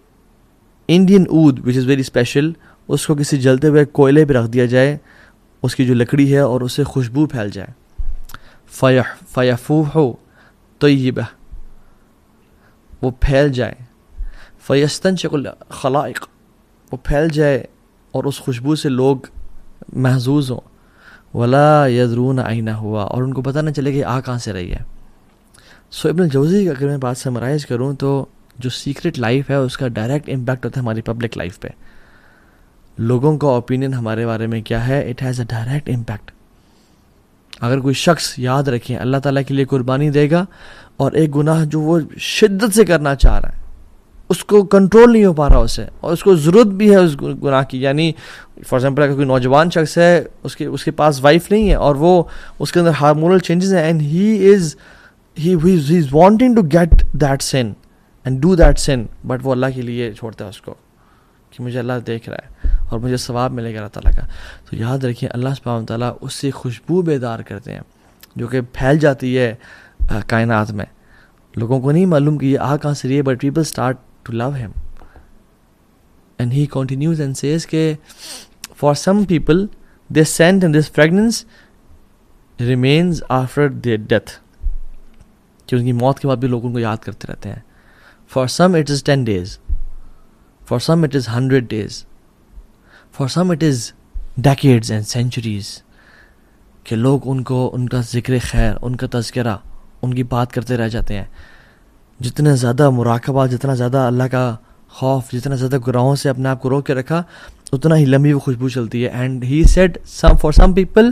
انڈین عود وچ از ویری اسپیشل، اس کو کسی جلتے ہوئے کوئلے پہ رکھ دیا جائے، اس کی جو لکڑی ہے، اور اسے خوشبو پھیل جائے. فیفوح طیبہ، وہ پھیل جائے. فیستنشق الخلائق، وہ پھیل جائے اور اس خوشبو سے لوگ محظوظ ہوں. ولا یدرون اینا ہوا، اور ان کو پتہ نہ چلے کہ آ کہاں سے رہی ہے. سو ابن الجوزی کا اگر میں بات سمرائز کروں تو جو سیکرٹ لائف ہے اس کا ڈائریکٹ امپیکٹ ہوتا ہے ہماری پبلک لائف پہ. لوگوں کا اوپینین ہمارے بارے میں کیا ہے، it has a direct impact. اگر کوئی شخص یاد رکھیں اللہ تعالیٰ کے لیے قربانی دے گا اور ایک گناہ جو وہ شدت سے کرنا چاہ رہا ہے، اس کو کنٹرول نہیں ہو پا رہا اسے، اور اس کو ضرورت بھی ہے اس گناہ کی، یعنی فار ایگزامپل اگر کوئی نوجوان شخص ہے، اس کے پاس وائف نہیں ہے اور وہ اس کے اندر ہارمونل چینجز ہیں، and he is wanting to get that sin and do that sin, but وہ اللہ کے لیے چھوڑتا ہے اس کو کہ مجھے اللہ دیکھ رہا ہے اور مجھے ثواب ملے گا اللہ تعالیٰ کا. تو یاد رکھیں اللہ سبحانہ و تعالیٰ اس سے خوشبو بیدار کرتے ہیں جو کہ پھیل جاتی ہے کائنات میں. لوگوں کو نہیں معلوم کہ یہ آ کہاں سے رہی ہے، but people start to love him. And he continues and says کہ for some people this scent and this fragrance remains after their death, کہ ان کی موت کے بعد بھی لوگ ان کو یاد کرتے رہتے ہیں. For some it is 10 days، for some it is 100 days، for some it is decades and centuries، کہ لوگ ان کو ان کا ذکر خیر، ان کا تذکرہ، ان کی بات کرتے رہ جاتے ہیں. جتنا زیادہ مراقبہ، جتنا زیادہ اللہ کا خوف، جتنا زیادہ گناہوں سے اپنے آپ کو روک کے رکھا، اتنا ہی لمبی وہ خوشبو چلتی ہے. And he said for some people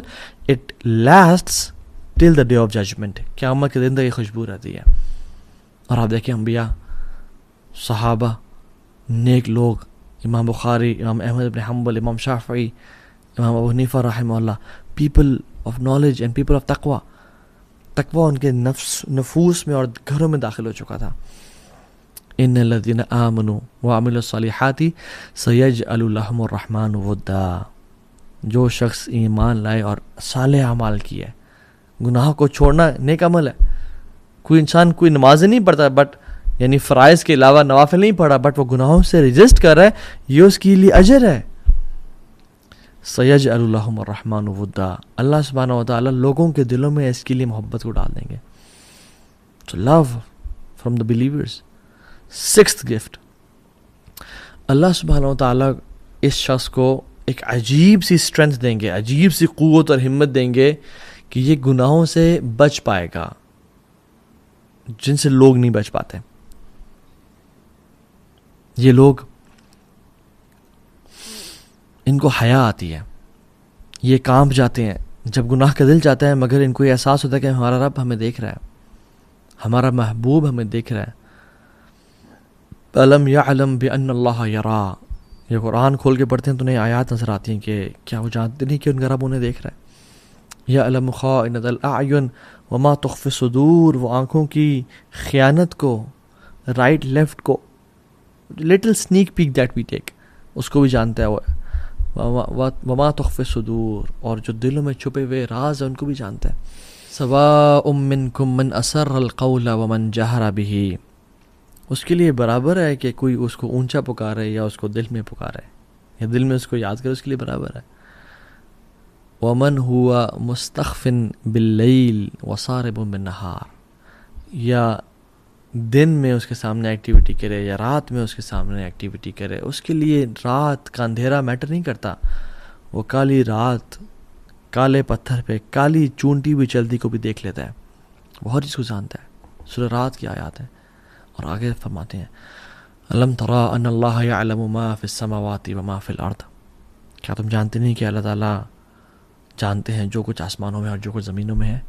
it lasts till the day of judgement, قیامت کے دن تک یہ خوشبو رہتی ہے. اور آپ دیکھیں انبیاء، صحابہ، نیک لوگ، امام بخاری، امام احمد بن حنبل، امام شافعی، امام ابو حنیفہ رحمہ اللہ، people of knowledge and people of تقوی. تقوی ان کے نفوس میں اور گھروں میں داخل ہو چکا تھا. ان الذین آمنوا وعملوا الصالحات سیجعل لهم الرحمن ودا. جو شخص ایمان لائے اور صالح اعمال کیے، گناہوں کو چھوڑنا نیک عمل ہے. کوئی انسان کوئی نماز نہیں پڑھتا، بٹ یعنی فرائض کے علاوہ نوافل نہیں پڑھا، بٹ وہ گناہوں سے رجسٹ کر رہا ہے، یہ اس کے لیے اجر ہے. سیجعل لهم الرحمن ودا، اللہ سبحانہ و تعالیٰ لوگوں کے دلوں میں اس کے لیے محبت کو ڈال دیں گے. So love from the believers. 6th gift، اللہ سبحانہ و تعالیٰ اس شخص کو ایک عجیب سی اسٹرینتھ دیں گے، عجیب سی قوت اور ہمت دیں گے کہ یہ گناہوں سے بچ پائے گا جن سے لوگ نہیں بچ پاتے. یہ لوگ، ان کو حیا آتی ہے، یہ کانپ جاتے ہیں جب گناہ کا دل چاہتا ہے، مگر ان کو یہ احساس ہوتا ہے کہ ہمارا رب ہمیں دیکھ رہا ہے، ہمارا محبوب ہمیں دیکھ رہا ہے. الم یعلم بان اللہ یرا، یہ قرآن کھول کے پڑھتے ہیں تو انہیں آیات نظر آتی ہیں کہ کیا وہ جانتے نہیں کہ ان کا رب انہیں دیکھ رہا ہے. یعلم خائنۃ الاعین وما تخفی الصدور، وہ آنکھوں کی خیانت کو، رائٹ لیفٹ کو، little snack pack that we take, اس کو بھی جانتا ہے وہ. وما تخفی الصدور، اور جو دلوں میں چھپے ہوئے راز ہیں ان کو بھی جانتا ہے. سواء منکم من اسر القول ومن جہر بہ، اس کے لیے برابر ہے کہ کوئی اس کو اونچا پکارے یا اس کو دل میں پکارے یا دل میں اس کو یاد کرے، اس کے لیے برابر ہے. ومن ہوا مستخف باللیل وصارب بالنہار، یا دن میں اس کے سامنے ایکٹیویٹی کرے یا رات میں اس کے سامنے ایکٹیویٹی کرے، اس کے لیے رات کا اندھیرا میٹر نہیں کرتا. وہ کالی رات، کالے پتھر پہ کالی چونٹی بھی چلتی کو بھی دیکھ لیتا ہے، وہ ہر چیز کو جانتا ہے. سورہ رات کی آیات ہے. اور آگے فرماتے ہیں الم ترى ان اللہ یعلم ما فی السماوات وما فی الارض، کیا تم جانتے نہیں کہ اللہ تعالیٰ جانتے ہیں جو کچھ آسمانوں میں اور جو کچھ زمینوں میں ہے.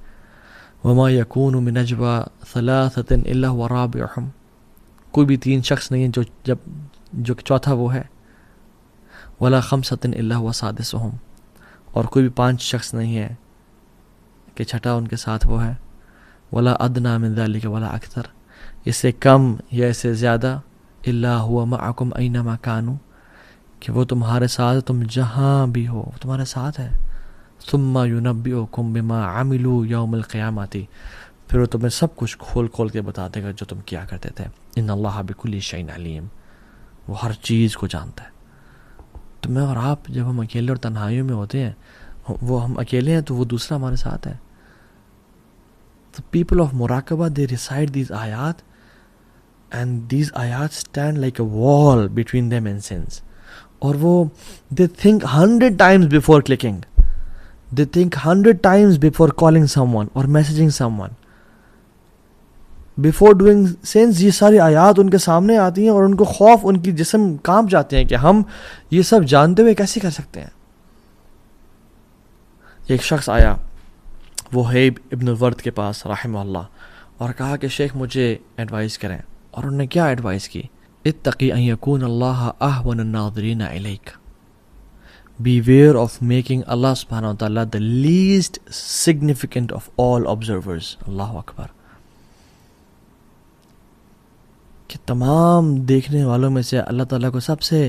وما یکون من نجوى ثلاثة الا هو رابعهم، کوئی بھی 3 شخص نہیں ہے جو چوتھا وہ ہے. ولا خمسة الا هو سادسهم، اور کوئی بھی 5 شخص نہیں ہے کہ چھٹا ان کے ساتھ وہ ہے. ولا ادنى من ذلك ولا اکثر، اس سے کم یا اس سے زیادہ. الا هو معكم اينما كانوا، کہ وہ تمہارے ساتھ، تم جہاں بھی ہو وہ تمہارے ساتھ ہے. ثم ينبئكم بما عملوا يوم القيامة، پھر وہ تمہیں سب کچھ کھول کھول کے بتا دے گا جو تم کیا کرتے تھے. ان اللہ بكل شيء علیم، وہ ہر چیز کو جانتا ہے. تو میں اور آپ جب ہم اکیلے اور تنہائیوں میں ہوتے ہیں، وہ ہم اکیلے ہیں تو وہ دوسرا ہمارے ساتھ ہے. The people of Muraqabah, they recite these ayat, and these ayat stand like a wall between them and sins. اور وہ they think 100 times before clicking. They think 100 times before calling someone or messaging someone. Before doing sins، یہ ساری آیات ان کے سامنے آتی ہیں اور ان کو خوف، ان کی جسم کانپ جاتے ہیں کہ ہم یہ سب جانتے ہوئے کیسے کر سکتے ہیں. ایک شخص آیا وہیب ابن الورد کے پاس رحمہ اللہ اور کہا کہ شیخ مجھے ایڈوائز کریں. اور انہوں نے کیا ایڈوائز کی؟ اتقی ان یکون اللہ اہون الناظرین الیک، beware of making اللہ سبحانہ وتعالی the least significant of all observers. اللہ اکبر، کہ تمام دیکھنے والوں میں سے اللہ تعالیٰ کو سب سے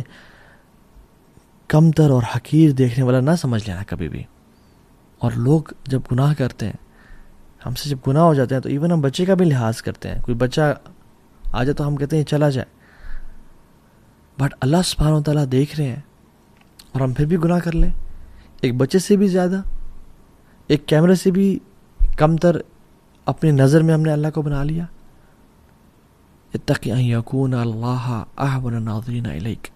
کمتر اور حقیر دیکھنے والا نہ سمجھ لینا کبھی بھی. اور لوگ جب گناہ کرتے ہیں، ہم سے جب گناہ ہو جاتے ہیں تو ایون ہم بچے کا بھی لحاظ کرتے ہیں. کوئی بچہ آ جائے تو ہم کہتے ہیں چلا جائے، بٹ اللہ سبحانہ وتعالیٰ دیکھ رہے ہیں اور ہم پھر بھی گناہ کر لیں. ایک بچے سے بھی زیادہ، ایک کیمرے سے بھی کمتر اپنی نظر میں ہم نے اللہ کو بنا لیا. اتقی ان یکون اللہ اہون الناظرین الیک،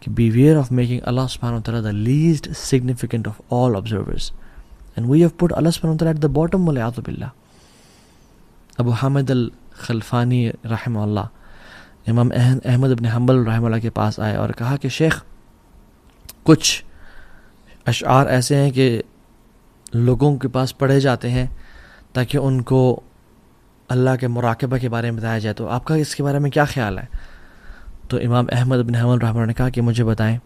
کہ beware of making Allah subhanahu wa ta'ala the least significant of all observers. And we have put Allah subhanahu wa ta'ala at the bottom, wal'iyadhu billah. ابو حامد الخلفانی رحمہ اللہ، امام احمد ابن حنبل رحمہ اللہ کے پاس آئے اور کہا کہ شیخ کچھ اشعار ایسے ہیں کہ لوگوں کے پاس پڑھے جاتے ہیں تاکہ ان کو اللہ کے مراقبہ کے بارے میں بتایا جائے، تو آپ کا اس کے بارے میں کیا خیال ہے؟ تو امام احمد بن حنبل رحمہ اللہ نے کہا کہ مجھے بتائیں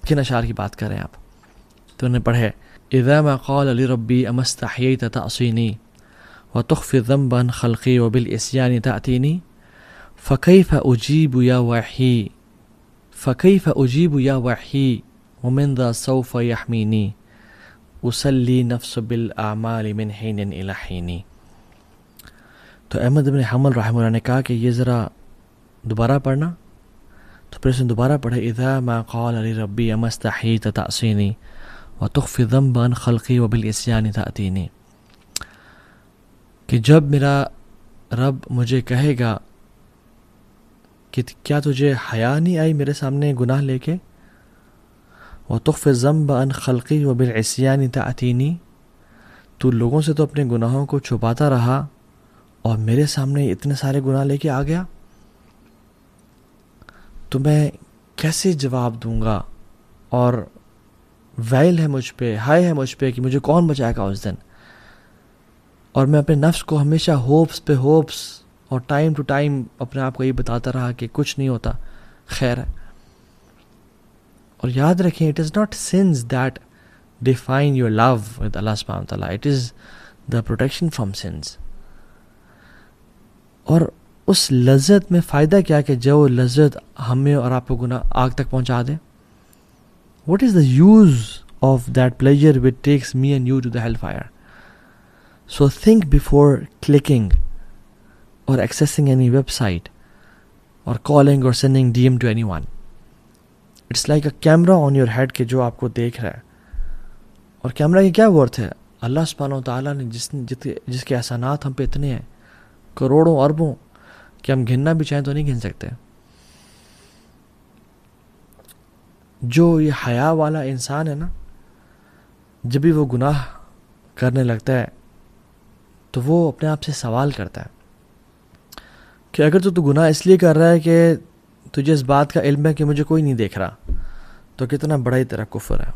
کن اشعار کی بات کر رہے ہیں آپ. تو انہوں نے پڑھے اذا ما قال لربی اما استحییت تعصینی وتخفی ذنبا خلقی وبالعصیان تأتینی فکیف اجیب یا وحی فکیف اجیب یا وحی ومن ذا سوف یحمینی اسلی نفس بالاعمال من حین الی حین. تو احمد بن حنبل رحمہ اللہ نے کہا کہ یہ ذرا دوبارہ پڑھنا. تو پھر اس نے دوبارہ پڑھا اذا ما قال لربی اما استحییت تعصینی وتخفی ذنبا خلقی وبالعصیان تأتینی، کہ جب میرا رب مجھے کہے گا کہ کیا تجھے حیا نہیں آئی میرے سامنے گناہ لے کے، وتخفی الذنب عن خلقی وبالعصیان تأتینی، تو لوگوں سے تو اپنے گناہوں کو چھپاتا رہا اور میرے سامنے اتنے سارے گناہ لے کے آ گیا، تو میں کیسے جواب دوں گا؟ اور ویل ہے مجھ پہ، ہائے ہے مجھ پہ کہ مجھے کون بچائے گا اس دن. اور میں اپنے نفس کو ہمیشہ ہوپس پہ ہوپس اور ٹائم ٹو ٹائم اپنے آپ کو یہ بتاتا رہا کہ کچھ نہیں ہوتا، خیر ہے. اور یاد رکھیں it is not sins that define your love with Allah subhanahu wa ta'ala, it is the protection from sins. اور اس لذت میں فائدہ کیا کہ جو لذت ہمیں اور آپ کو گناہ آگ تک پہنچا دے. What is the use of that pleasure which takes me and you to the hellfire? So think before clicking or accessing any website or calling or sending DM to anyone. It's like a camera on your head کہ جو آپ کو دیکھ رہا ہے. اور camera کی کیا ورتھ ہے؟ اللہ سبحانہ و تعالیٰ نے جس کے احسانات ہم پہ اتنے ہیں، کروڑوں اربوں، کہ ہم گننا بھی چاہیں تو نہیں گن سکتے. جو یہ حیا والا انسان ہے نا، جب بھی وہ گناہ کرنے لگتا ہے تو وہ اپنے آپ سے سوال کرتا ہے کہ اگر تو گناہ اس لیے کر رہا ہے کہ تجھے اس بات کا علم ہے کہ مجھے کوئی نہیں دیکھ رہا، تو کتنا بڑا ہی تیرا کفر ہے.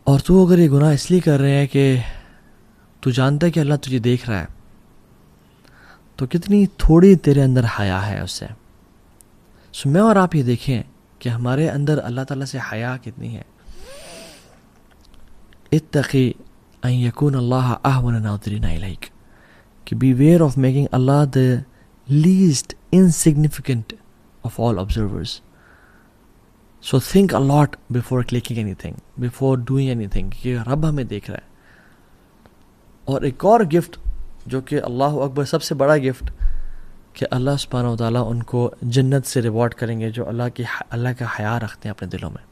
اور تو اگر یہ گناہ اس لیے کر رہے ہیں کہ تو جانتا ہے کہ اللہ تجھے دیکھ رہا ہے، تو کتنی تھوڑی تیرے اندر حیا ہے اس سے. سو میں اور آپ یہ دیکھیں کہ ہمارے اندر اللہ تعالیٰ سے حیا کتنی ہے. اتقی ان یکون اللہ اہون الناظرین الیک، کہ be aware of making Allah the least insignificant of all observers. So think a lot before clicking anything, before doing anything, کہ رب ہمیں دیکھ رہا ہے. اور ایک اور گفٹ جو کہ اللہ اکبر سب سے بڑا گفٹ، کہ اللہ سبحانہ و تعالیٰ ان کو جنت سے ریوارڈ کریں گے جو اللہ کا حیا رکھتے ہیں اپنے دلوں میں.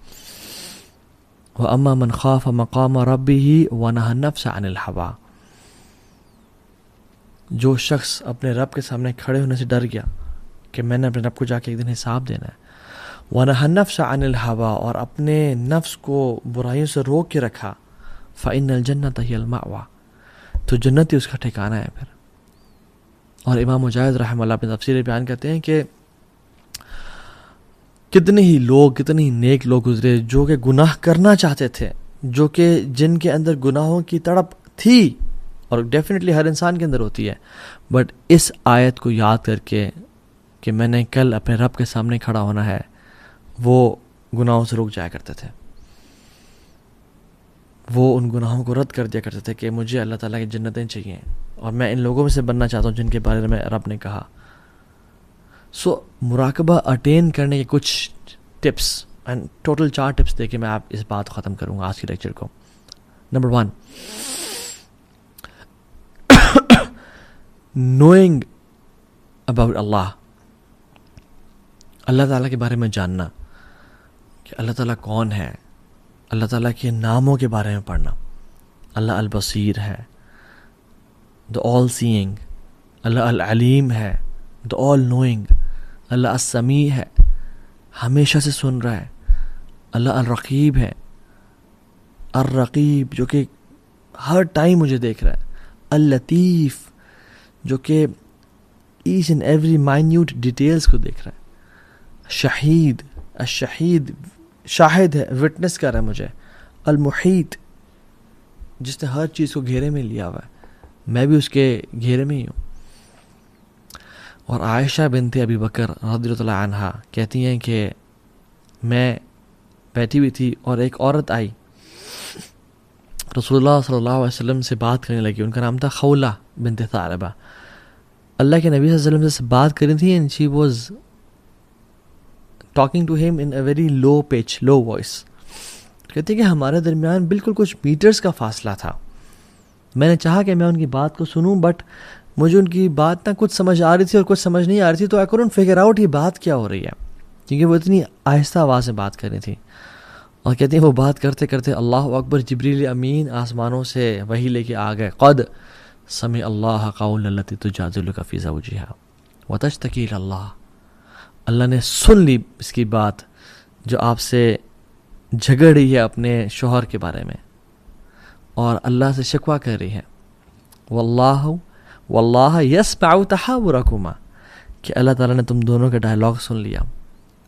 وَأَمَّا مَنْ خَافَ مَقَامَ رَبِّهِ وَنَهَى النَّفْسَ عَنِ الْهَوَىٰ، جو شخص اپنے رب کے سامنے کھڑے ہونے سے ڈر گیا کہ میں نے اپنے رب کو جا کے ایک دن حساب دینا ہے. وَنَهَى النَّفْسَ عَنِ الْهَوَىٰ، اور اپنے نفس کو برائیوں سے روک کے رکھا. فَإِنَّ الْجَنَّةَ هِيَ الْمَأْوَىٰ، تو جنت ہی اس کا ٹھکانہ ہے پھر. اور امام مجاہد رحمہ اللہ اپنے تفسیر بیان کرتے ہیں کہ کتنے ہی لوگ، کتنے ہی نیک لوگ گزرے جو کہ گناہ کرنا چاہتے تھے، جو کہ جن کے اندر گناہوں کی تڑپ تھی، اور ڈیفینیٹلی ہر انسان کے اندر ہوتی ہے، بٹ اس آیت کو یاد کر کے کہ میں نے کل اپنے رب کے سامنے کھڑا ہونا ہے، وہ گناہوں سے رک جایا کرتے تھے. وہ ان گناہوں کو رد کر دیا کرتے تھے کہ مجھے اللہ تعالیٰ کی جنتیں چاہیے، اور میں ان لوگوں میں سے بننا چاہتا ہوں جن کے بارے میں رب نے کہا. سو مراقبہ اٹین کرنے کے کچھ ٹپس، اینڈ ٹوٹل 4 ٹپس دے کے میں آپ اس بات کو ختم کروں گا آج کی لیکچر کو. نمبر 1، نوئنگ اباؤٹ اللہ، اللہ تعالیٰ کے بارے میں جاننا کہ اللہ تعالیٰ کون ہے. اللہ تعالیٰ کے ناموں کے بارے میں پڑھنا. اللہ البصیر ہے، the all seeing. اللہ العلیم ہے، the all knowing. اللہ السمیع ہے، ہمیشہ سے سن رہا ہے. اللہ الرقیب ہے، الرقیب جو کہ ہر ٹائم مجھے دیکھ رہا ہے. اللطیف جو کہ each and every minute details کو دیکھ رہا ہے. شہید، الشہید شاہد ہے، وٹنس کر رہا ہے مجھے. المحیط جس نے ہر چیز کو گھیرے میں لیا ہوا ہے، میں بھی اس کے گھیرے میں ہی ہوں. اور عائشہ بنت ابی بکر رضی اللہ عنہا کہتی ہیں کہ میں بیٹھی ہوئی تھی اور ایک عورت آئی، رسول اللہ صلی اللہ علیہ وسلم سے بات کرنے لگی. ان کا نام تھا خولہ بنت ثعلبہ. اللہ کے نبی صلی اللہ علیہ وسلم سے بات کر رہی تھی، and she was talking to him in a very low pitch, low voice. کہتے ہیں کہ ہمارے درمیان بالکل کچھ میٹرز کا فاصلہ تھا. میں نے چاہا کہ میں ان کی بات کو سنوں، بٹ مجھے ان کی بات نہ کچھ سمجھ آ رہی تھی اور کچھ سمجھ نہیں آ رہی تھی، تو I couldn't figure out یہ بات کیا ہو رہی ہے، کیونکہ وہ اتنی آہستہ آواز سے بات کر رہی تھی. اور کہتے ہیں وہ بات کرتے کرتے اللہ اکبر، جبریل امین آسمانوں سے وحی لے کے آ گئے. قد سمع اللہ قول التی تجادلک فی زوجہا وتشتکی الی اللہ، اللہ نے سن لی اس کی بات جو آپ سے جھگڑ رہی ہے اپنے شوہر کے بارے میں اور اللہ سے شکوہ کر رہی ہے. واللہ یسمع تحاورکما، کہ اللہ تعالیٰ نے تم دونوں کے ڈائلاگ سن لیا.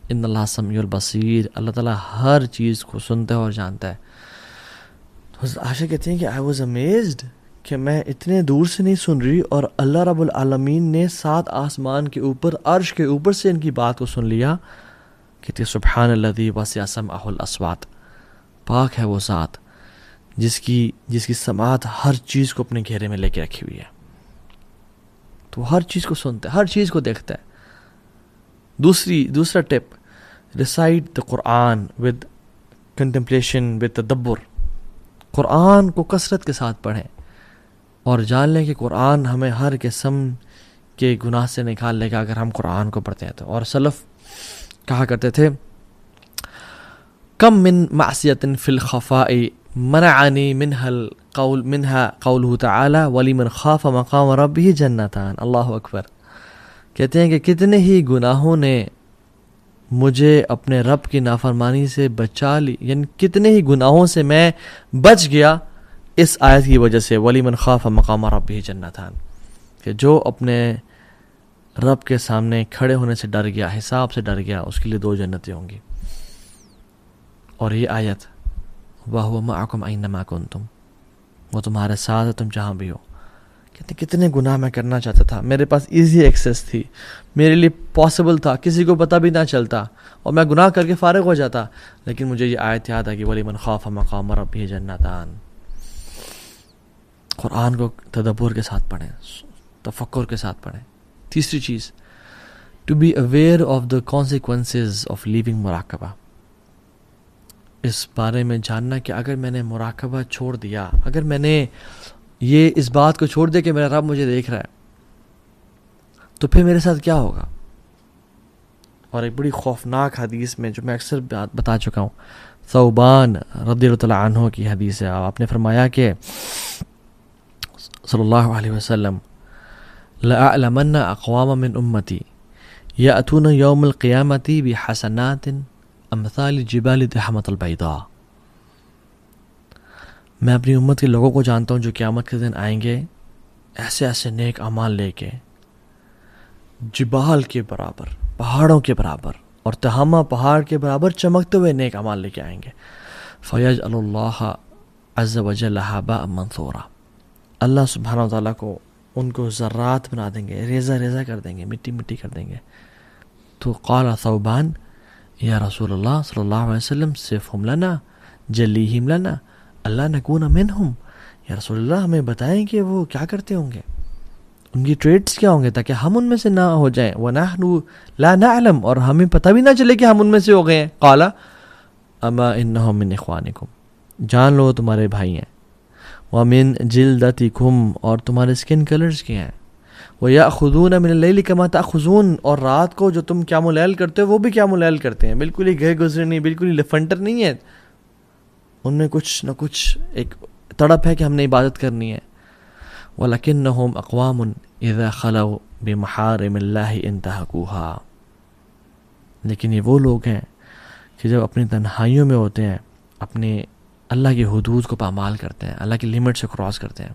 ان اللہ سمیع البصیر، اللہ تعالیٰ ہر چیز کو سنتا ہے اور جانتا ہے. تو عائشہ کہتے ہیں کہ I was amazed کہ میں اتنے دور سے نہیں سن رہی، اور اللہ رب العالمین نے 7 آسمان کے اوپر عرش کے اوپر سے ان کی بات کو سن لیا. کہتے سبحان الذی وسع سمعہ الاصوات، پاک ہے وہ ذات جس کی سماعت ہر چیز کو اپنے گھیرے میں لے کے رکھی ہوئی ہے. تو وہ ہر چیز کو سنتا ہے، ہر چیز کو دیکھتا ہے. دوسرا ٹپ، ریسائٹ دا قرآن ود کنٹمپلیشن، ود تدبر. قرآن کو کثرت کے ساتھ پڑھیں اور جان لیں کہ قرآن ہمیں ہر قسم کے گناہ سے نکال لے گا اگر ہم قرآن کو پڑھتے ہیں تو. اور سلف کہا کرتے تھے کم من معصیت فی الخفاء منعنی منها قوله تعالی ولمن خاف مقام ربہ جنتان. اللہ اکبر. کہتے ہیں کہ کتنے ہی گناہوں نے مجھے اپنے رب کی نافرمانی سے بچا لی، یعنی کتنے ہی گناہوں سے میں بچ گیا اس آیت کی وجہ سے. ولیمن خاف مقام ربہ جنتان، کہ جو اپنے رب کے سامنے کھڑے ہونے سے ڈر گیا, حساب سے ڈر گیا, اس کے لیے 2 جنتیں ہوں گی. اور یہ آیت وَهُوَ مَعَكُمْ أَيْنَمَا كُنْتُمْ, وہ تمہارے ساتھ ہے تم جہاں بھی ہو. کہتے کتنے گناہ میں کرنا چاہتا تھا, میرے پاس ایزی ایکسیس تھی, میرے لیے پاسبل تھا, کسی کو پتہ بھی نہ چلتا اور میں گناہ کر کے فارغ ہو جاتا. لیکن مجھے یہ آیت یاد ہے کہ وَلِمَنْ خَافَ مَقَامَ رَبِّهِ جَنَّتَانِ. قرآن کو تدبر کے ساتھ پڑھیں, تفکر کے ساتھ پڑھیں. تیسری چیز, to be aware of the consequences of leaving مراقبہ. اس بارے میں جاننا کہ اگر میں نے مراقبہ چھوڑ دیا, اگر میں نے یہ اس بات کو چھوڑ دیا کہ میرا رب مجھے دیکھ رہا ہے, تو پھر میرے ساتھ کیا ہوگا. اور ایک بڑی خوفناک حدیث میں جو میں اکثر بتا چکا ہوں, ثوبان رضی اللہ عنہ کی حدیث ہے. آپ نے فرمایا کہ صلی اللہ علیہ وسلم لَأَعْلَمَنَّ أَقْوَامًا مِّنْ أُمَّتِي يَأْتُونَ يَوْمَ الْقِيَامَةِ بِحَسَنَاتٍ أَمْثَالِ الْجِبَالِ تِحْمَةَ الْبَيْضَاءِ. میں اپنی امت کے لوگوں کو جانتا ہوں جو قیامت کے دن آئیں گے ایسے ایسے نیک اعمال لے کے, جبال کے برابر, پہاڑوں کے برابر, اور تہامہ پہاڑ کے برابر چمکتے ہوئے نیک اعمال لے کے آئیں گے. فَيَجْعَلُ اللَّهَ عَزَّ وَجَلَّ هَبَاءً مَنْثُورًا. اللہ سبحانہ وتعالیٰ کو ان کو ذرات بنا دیں گے, ریزہ ریزہ کر دیں گے, مٹی مٹی کر دیں گے. تو قال ثوبان یا رسول اللہ صلی اللہ علیہ وسلم صفہم لنا جلیہم لنا اللہ نکون منہم. یا رسول اللہ ہمیں بتائیں کہ وہ کیا کرتے ہوں گے, ان کی ٹریٹس کیا ہوں گے, تاکہ ہم ان میں سے نہ ہو جائیں. وَنَحْنُ لَا نَعْلَمْ, اور ہمیں پتہ بھی نہ چلے کہ ہم ان میں سے ہو گئے ہیں. قال اما انہم من اخوانکم, جان لو تمہارے بھائی ہیں. وَمِن جِلْدَتِكُمْ, اور تمہارے سکن کلرز کے ہیں. وَيَأْخُذُونَ مِنَ اللَّيْلِ كَمَا تَأْخُذُونَ, اور رات کو جو تم قیام اللیل کرتے ہو وہ بھی قیام اللیل کرتے ہیں. بالکل ہی گئے گزرے نہیں, بالکل ہی لفنٹر نہیں ہے, ان میں کچھ نہ کچھ ایک تڑپ ہے کہ ہم نے عبادت کرنی ہے. وَلَكِنَّهُمْ أَقْوَامٌ إِذَا خَلَوْا بِمَحَارِمِ اللَّهِ انْتَهَكُوهَا. لیکن یہ وہ لوگ ہیں کہ جب اپنی تنہائیوں میں ہوتے ہیں, اپنے اللہ کی حدود کو پامال کرتے ہیں, اللہ کی لیمٹ سے کراس کرتے ہیں,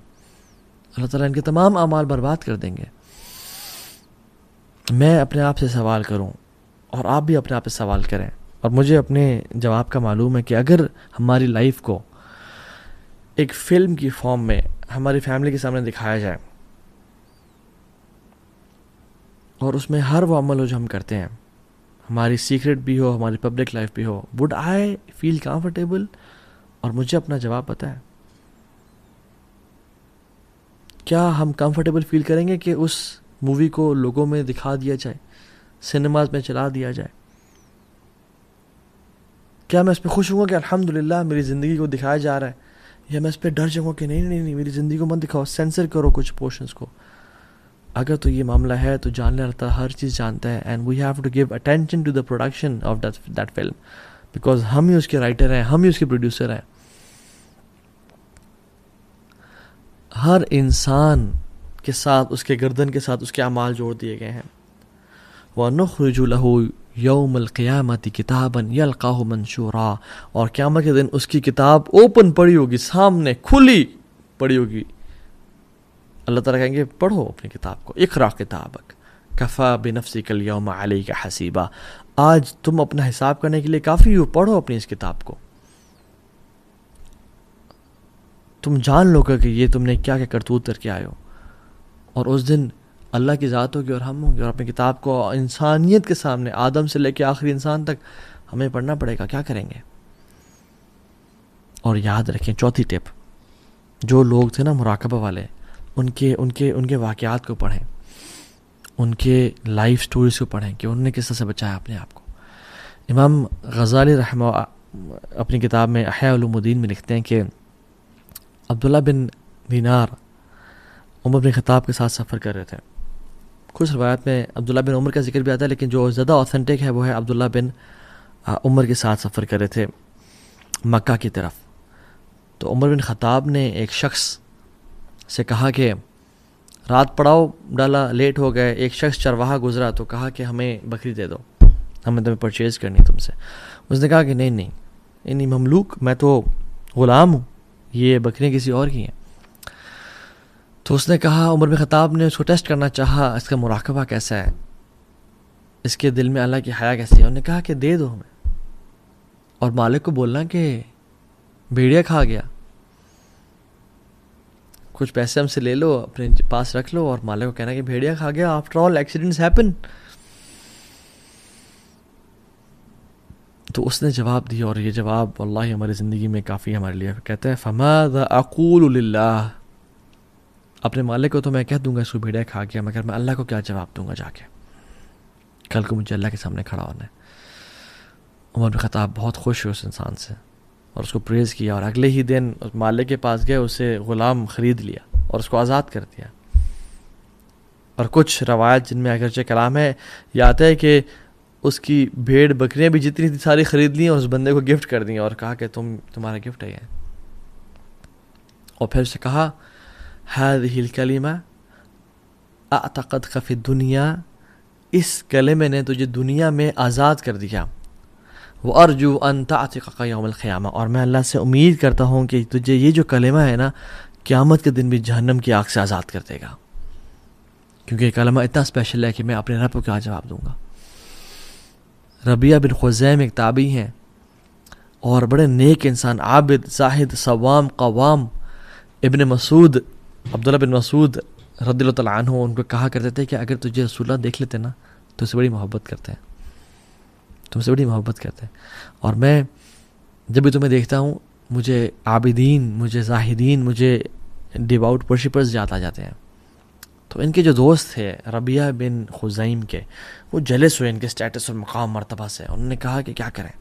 اللہ تعالیٰ ان کے تمام اعمال برباد کر دیں گے. میں اپنے آپ سے سوال کروں اور آپ بھی اپنے آپ سے سوال کریں, اور مجھے اپنے جواب کا معلوم ہے کہ اگر ہماری لائف کو ایک فلم کی فارم میں ہماری فیملی کے سامنے دکھایا جائے, اور اس میں ہر وہ عمل ہو جو ہم کرتے ہیں, ہماری سیکرٹ بھی ہو, ہماری پبلک لائف بھی ہو, وڈ آئی فیل کمفرٹیبل؟ اور مجھے اپنا جواب پتہ ہے. کیا ہم کمفرٹیبل فیل کریں گے کہ اس مووی کو لوگوں میں دکھا دیا جائے, سنیماز میں چلا دیا جائے؟ کیا میں اس پہ خوش ہوں گا کہ الحمدللہ میری زندگی کو دکھایا جا رہا ہے, یا میں اس پہ ڈر جاؤں گا کہ نہیں میری زندگی کو مت دکھاؤ, سینسر کرو کچھ پورشنز کو؟ اگر تو یہ معاملہ ہے تو جان لے اللہ ہر چیز جانتا ہے, and we have to give attention to the production of that film, because ہم ہی اس کے رائٹر ہیں, ہم ہی اس کے پروڈیوسر ہیں. ہر انسان کے ساتھ, اس کے گردن کے ساتھ اس کے اعمال جوڑ دیے گئے ہیں. وَنُخْرِجُ لَهُ يَوْمَ الْقِيَامَةِ كِتَابًا يَلْقَاهُ مَنشُورًا, اور قیامت کے دن اس کی کتاب اوپن پڑی ہوگی, سامنے کھلی پڑی ہوگی. اللہ تعالیٰ کہیں گے پڑھو اپنی کتاب کو, اقرأ کتابک کفیٰ بنفسک اليوم علیک حسیبا, آج تم اپنا حساب کرنے کے لیے کافی ہو, پڑھو اپنی اس کتاب کو. تم جان لو کہ یہ تم نے کیا کیا کرتوت کر کے آئے ہو. اور اس دن اللہ کی ذات ہوگی اور ہم ہوں گے, اور اپنی کتاب کو انسانیت کے سامنے, آدم سے لے کے آخری انسان تک ہمیں پڑھنا پڑے گا. کیا کریں گے؟ اور یاد رکھیں, چوتھی ٹپ, جو لوگ تھے نا مراقبہ والے, ان کے واقعات کو پڑھیں, ان کے لائف سٹوریز کو پڑھیں کہ انہوں نے کس طرح سے بچایا اپنے آپ کو. امام غزالی رحمہ اپنی کتاب میں احیاء علوم الدین میں لکھتے ہیں کہ عبداللہ بن دینار عمر بن خطاب کے ساتھ سفر کر رہے تھے. کچھ روایت میں عبداللہ بن عمر کا ذکر بھی آتا ہے, لیکن جو زیادہ اوتھینٹک ہے وہ ہے عبداللہ بن عمر کے ساتھ سفر کر رہے تھے مکہ کی طرف. تو عمر بن خطاب نے ایک شخص سے کہا کہ رات پڑاؤ ڈالا, لیٹ ہو گئے. ایک شخص چرواہا گزرا تو کہا کہ ہمیں بکری دے دو, ہمیں تمہیں پرچیز کرنی تم سے. اس نے کہا کہ نہیں مملوک, میں تو غلام ہوں, یہ بکریاں کسی اور کی ہیں. تو اس نے کہا، عمر بن خطاب نے اس کو ٹیسٹ کرنا چاہا، اس کا مراقبہ کیسا ہے، اس کے دل میں اللہ کی حیا کیسی ہے. انہوں نے کہا کہ دے دو ہمیں، اور مالک کو بولنا کہ بھیڑیا کھا گیا، کچھ پیسے ہم سے لے لو، اپنے پاس رکھ لو، اور مالک کو کہنا کہ بھیڑیا کھا گیا. After all accidents happen. تو اس نے جواب دیا، اور یہ جواب واللہ ہماری زندگی میں کافی ہمارے لیے. کہتا ہے فماذا اقول للہ، اپنے مالک کو تو میں کہہ دوں گا اس کو بھیڑیا کھا گیا، مگر میں اللہ کو کیا جواب دوں گا جا کے، کل کو مجھے اللہ کے سامنے کھڑا ہونا ہے. عمر بن خطاب بہت خوش ہوئے اس انسان سے اور اس کو پریز کیا، اور اگلے ہی دن اس مالک کے پاس گئے، اسے غلام خرید لیا اور اس کو آزاد کر دیا. اور کچھ روایت جن میں اگرچہ کلام ہے، یہ آتا ہے کہ اس کی بھیڑ بکریاں بھی جتنی تھی ساری خرید لیں اور اس بندے کو گفٹ کر دیں، اور کہا کہ تمہارا گفٹ ہے یہ. اور پھر اسے کہا هذه الکلمہ اعتقدک فی الدنیا، اس کلمے نے تجھے دنیا میں آزاد کر دیا. وارجو ان تعتقک یوم القیامہ، اور میں اللہ سے امید کرتا ہوں کہ تجھے یہ جو کلمہ ہے نا، قیامت کے دن بھی جہنم کی آگ سے آزاد کر دے گا، کیونکہ یہ کلمہ اتنا اسپیشل ہے کہ میں اپنے رب کو کیا جواب دوں گا. ربیہ بن خزیم ایک تابعی ہیں اور بڑے نیک انسان، عابد، زاہد، صوام، قوام. ابن مسعود، عبداللہ بن مسعود رضی اللہ تعالیٰ عنہ ان کو کہا کرتے تھے کہ اگر تجھے رسول اللہ دیکھ لیتے نا تو اسے بڑی محبت کرتے ہیں، تم سے بڑی محبت کرتے ہیں. اور میں جب بھی تمہیں دیکھتا ہوں مجھے عابدین، مجھے زاہدین، مجھے ڈیواؤٹ ورشپرز یاد آ جاتے ہیں. تو ان کے جو دوست تھے ربیہ بن خزیم کے، وہ جلس ہوئے ان کے سٹیٹس اور مقام مرتبہ سے. انہوں نے کہا کہ کیا کریں.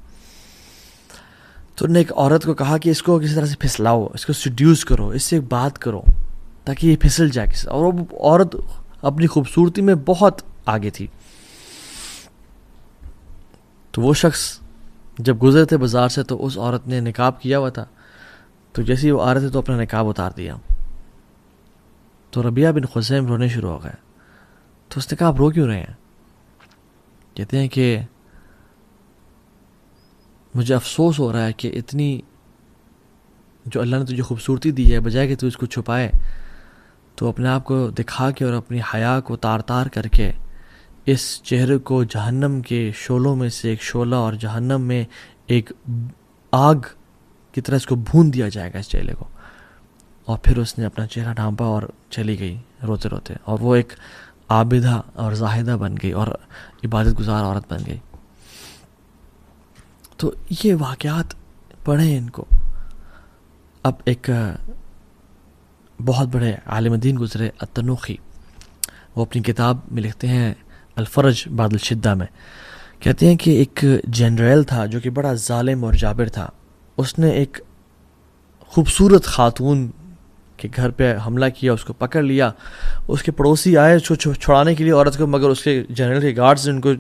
تو انہوں نے ایک عورت کو کہا کہ اس کو کسی طرح سے پھسلاؤ، اس کو سیڈیوس کرو، اس سے بات کرو تاکہ یہ پھسل جائے. اور وہ عورت اپنی خوبصورتی میں بہت آگے تھی. تو وہ شخص جب گزرے تھے بازار سے تو اس عورت نے نقاب کیا ہوا تھا، تو جیسے ہی وہ آ رہے تھے تو اپنا نقاب اتار دیا. تو ربیہ بن خزیم رونے شروع ہو گئے. تو اس نے کہا آپ رو کیوں رہے ہیں؟ کہتے ہیں کہ مجھے افسوس ہو رہا ہے کہ اتنی جو اللہ نے تجھے خوبصورتی دی ہے، بجائے کہ تو اس کو چھپائے تو اپنے آپ کو دکھا کے اور اپنی حیا کو تار تار کر کے اس چہرے کو جہنم کے شعلوں میں سے ایک شعلہ اور جہنم میں ایک آگ کی طرح اس کو بھون دیا جائے گا اس چہرے کو. اور پھر اس نے اپنا چہرہ ڈھانپا اور چلی گئی روتے روتے، اور وہ ایک عابدہ اور زاہدہ بن گئی اور عبادت گزار عورت بن گئی. تو یہ واقعات پڑھیں ان کو. اب ایک بہت بڑے عالم دین گزرے التنوخی، وہ اپنی کتاب میں لکھتے ہیں الفرج بعد الشدہ میں، کہتے ہیں کہ ایک جنرل تھا جو کہ بڑا ظالم اور جابر تھا. اس نے ایک خوبصورت خاتون کے گھر پہ حملہ کیا، اس کو پکڑ لیا. اس کے پڑوسی آئے اس کو چھڑانے کے لیے عورت کو، مگر اس کے جنرل کے گارڈز نے ان کو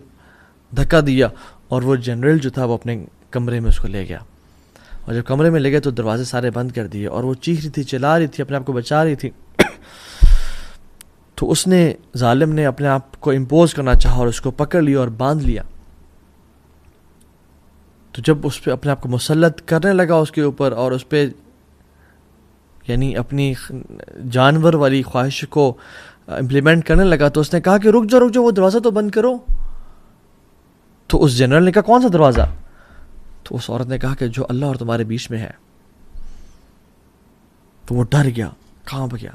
دھکا دیا، اور وہ جنرل جو تھا وہ اپنے کمرے میں اس کو لے گیا. اور جب کمرے میں لے گئے تو دروازے سارے بند کر دیے، اور وہ چیخ رہی تھی، چلا رہی تھی، اپنے آپ کو بچا رہی تھی. تو اس نے ظالم نے اپنے آپ کو امپوز کرنا چاہا اور اس کو پکڑ لیا اور باندھ لیا. تو جب اس پہ اپنے آپ کو مسلط کرنے لگا اس کے اوپر، اور اس پہ یعنی اپنی جانور والی خواہش کو امپلیمنٹ کرنے لگا، تو اس نے کہا کہ رک جاؤ وہ دروازہ تو بند کرو. تو اس جنرل نے کہا کون سا دروازہ؟ تو اس عورت نے کہا کہ جو اللہ اور تمہارے بیچ میں ہے. تو وہ ڈر گیا، کہاں پہ گیا؟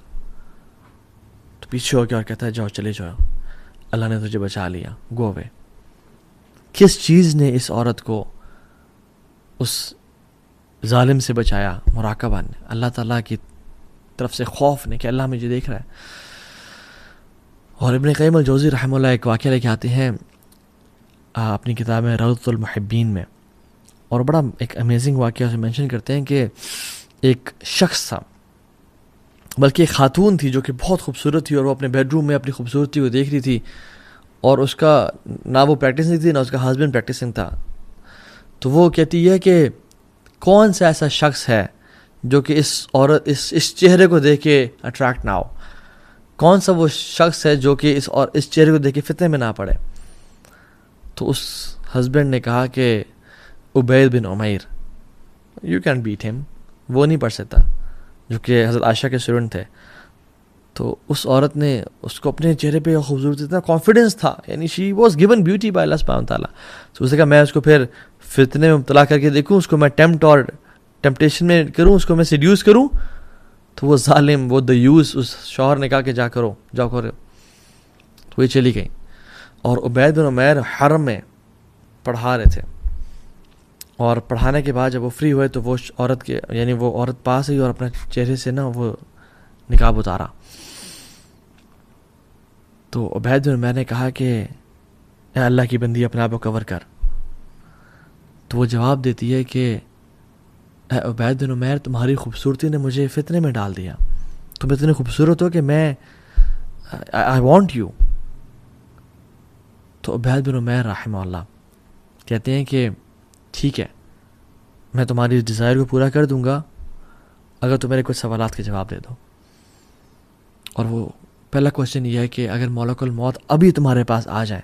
تو پیچھے ہو گیا اور کہتا ہے جاؤ چلے جاؤ، اللہ نے تجھے بچا لیا، گو اوے. کس چیز نے اس عورت کو اس ظالم سے بچایا؟ مراقبہ نے، اللہ تعالیٰ کی طرف سے خوف نے کہ اللہ مجھے دیکھ رہا ہے. اور ابن قیم الجوزی رحمہ اللہ ایک واقعہ لے کے آتے ہیں اپنی کتاب میں روضۃ المحبین میں، اور بڑا ایک امیزنگ واقعہ اسے مینشن کرتے ہیں کہ ایک شخص تھا، بلکہ ایک خاتون تھی جو کہ بہت خوبصورت تھی، اور وہ اپنے بیڈ روم میں اپنی خوبصورتی کو دیکھ رہی تھی، اور اس کا نہ وہ پریکٹسنگ تھی نہ اس کا ہسبینڈ پریکٹسنگ تھا. تو وہ کہتی ہے کہ کون سا ایسا شخص ہے جو کہ اس عورت اس چہرے کو دیکھ کے اٹریکٹ نہ ہو؟ کون سا وہ شخص ہے جو کہ اس چہرے کو دیکھ کے فتنے میں نہ پڑے؟ تو اس ہسبینڈ نے کہا کہ عبید بن عمیر، یو کین بیٹ ہم، وہ نہیں پڑھ سکتا، جو کہ حضرت عائشہ کے اسٹوڈنٹ تھے. تو اس عورت نے اس کو اپنے چہرے پہ خوبصورتی اتنا کانفیڈنس تھا, یعنی she was given beauty by اللہ سبحانہ تعالیٰ. تو اس نے کہا میں اس کو پھر فتنے میں مبتلا کر کے دیکھوں, اس کو میں ٹیمپٹ اور ٹیمپٹیشن میں کروں, اس کو میں سیڈیوس کروں. تو وہ ظالم, وہ دیوس اس شوہر نے کہا کہ جاؤ کرو. تو یہ چلی گئی. اور عبید بن عمیر حرم میں پڑھا رہے تھے, اور پڑھانے کے بعد جب وہ فری ہوئے تو وہ عورت کے یعنی وہ عورت پاس آئی اور اپنے چہرے سے نا وہ نقاب اتارا. تو عبید بن عمیر نے کہا کہ اے اللہ کی بندی اپنے آپ کو کور کر. تو وہ جواب دیتی ہے کہ اے عبید بن عمیر تمہاری خوبصورتی نے مجھے فتنے میں ڈال دیا, تم اتنے خوبصورت ہو کہ میں آئی وانٹ یو. تو عبید بن عمیر رحمہ اللہ کہتے ہیں کہ ٹھیک ہے میں تمہاری اس ڈیزائر کو پورا کر دوں گا اگر تم میرے کچھ سوالات کے جواب دے دو. اور وہ پہلا کوشچن یہ ہے کہ اگر ملک الموت ابھی تمہارے پاس آ جائیں